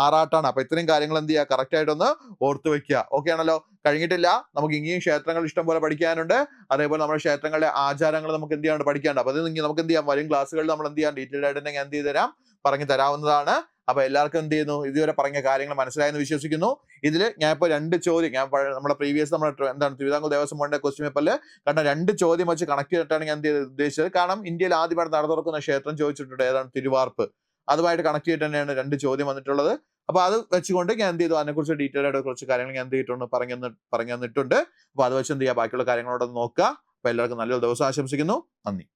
ആറാട്ടാണ്. അപ്പൊ ഇത്രയും കാര്യങ്ങൾ എന്ത് ചെയ്യുക? കറക്റ്റ് ആയിട്ടൊന്ന് ഓർത്തു വെക്കുക. ഓക്കെ ആണല്ലോ. കഴിഞ്ഞിട്ടില്ല. നമുക്ക് ഇനിയും ക്ഷേത്രങ്ങൾ ഇഷ്ടംപോലെ പഠിക്കാനുണ്ട്. അതേപോലെ നമ്മുടെ ക്ഷേത്രങ്ങളുടെ ആചാരങ്ങൾ നമുക്ക് എന്ത് ചെയ്യാണ്ട് പഠിക്കാനുണ്ട്. അപ്പൊ അത് നമുക്ക് എന്ത് ചെയ്യാം? വരും ക്ലാസ്സുകളിൽ നമ്മൾ എന്ത് ചെയ്യാം? ഡീറ്റെയിൽ ആയിട്ട് ഞാൻ എന്ത് ചെയ്ത് തരാം? പറഞ്ഞു തരാവുന്നതാണ്. അപ്പൊ എല്ലാവർക്കും എന്ത് ചെയ്യുന്നു? ഇതുവരെ പറഞ്ഞ കാര്യങ്ങൾ മനസ്സിലായെന്ന് വിശ്വസിക്കുന്നു. ഇതിൽ ഞാൻ ഇപ്പോൾ 2 ചോദ്യം നമ്മുടെ പ്രീവിയസ് എന്താണ് തിരുവിതാംകൂർ ദേവസ്വം ബോർഡിന്റെ ക്വസ്റ്റ്യൻ പേപ്പറിൽ കണ്ട 2 ചോദ്യം വെച്ച് കണക്ട് ചെയ്തിട്ടാണ് ഞാൻ ഉദ്ദേശിച്ചത്. കാരണം ഇന്ത്യയിൽ ആദ്യമായിട്ട് നട തുറക്കുന്ന ക്ഷേത്രം ചോദിച്ചിട്ടുണ്ട് ഏതാണ്? തിരുവാർപ്പ്. അതുമായിട്ട് കണക്ട് ചെയ്തിട്ട് തന്നെയാണ് 2 ചോദ്യം വന്നിട്ടുള്ളത്. അപ്പൊ അത് വെച്ചുകൊണ്ട് ഞാൻ എന്ത് ചെയ്തു? അതിനെക്കുറിച്ച് ഡീറ്റെയിൽ ആയിട്ട് കുറച്ച് കാര്യങ്ങൾ ഞാൻ എന്ത് ചെയ്തിട്ടുണ്ട്? പറഞ്ഞു തന്നിട്ടുണ്ട്. അപ്പൊ അത് വെച്ച് എന്ത് ചെയ്യുക? ബാക്കിയുള്ള കാര്യങ്ങളോടൊന്ന് നോക്കുക. അപ്പൊ എല്ലാവർക്കും നല്ലൊരു ദിവസം ആശംസിക്കുന്നു. നന്ദി.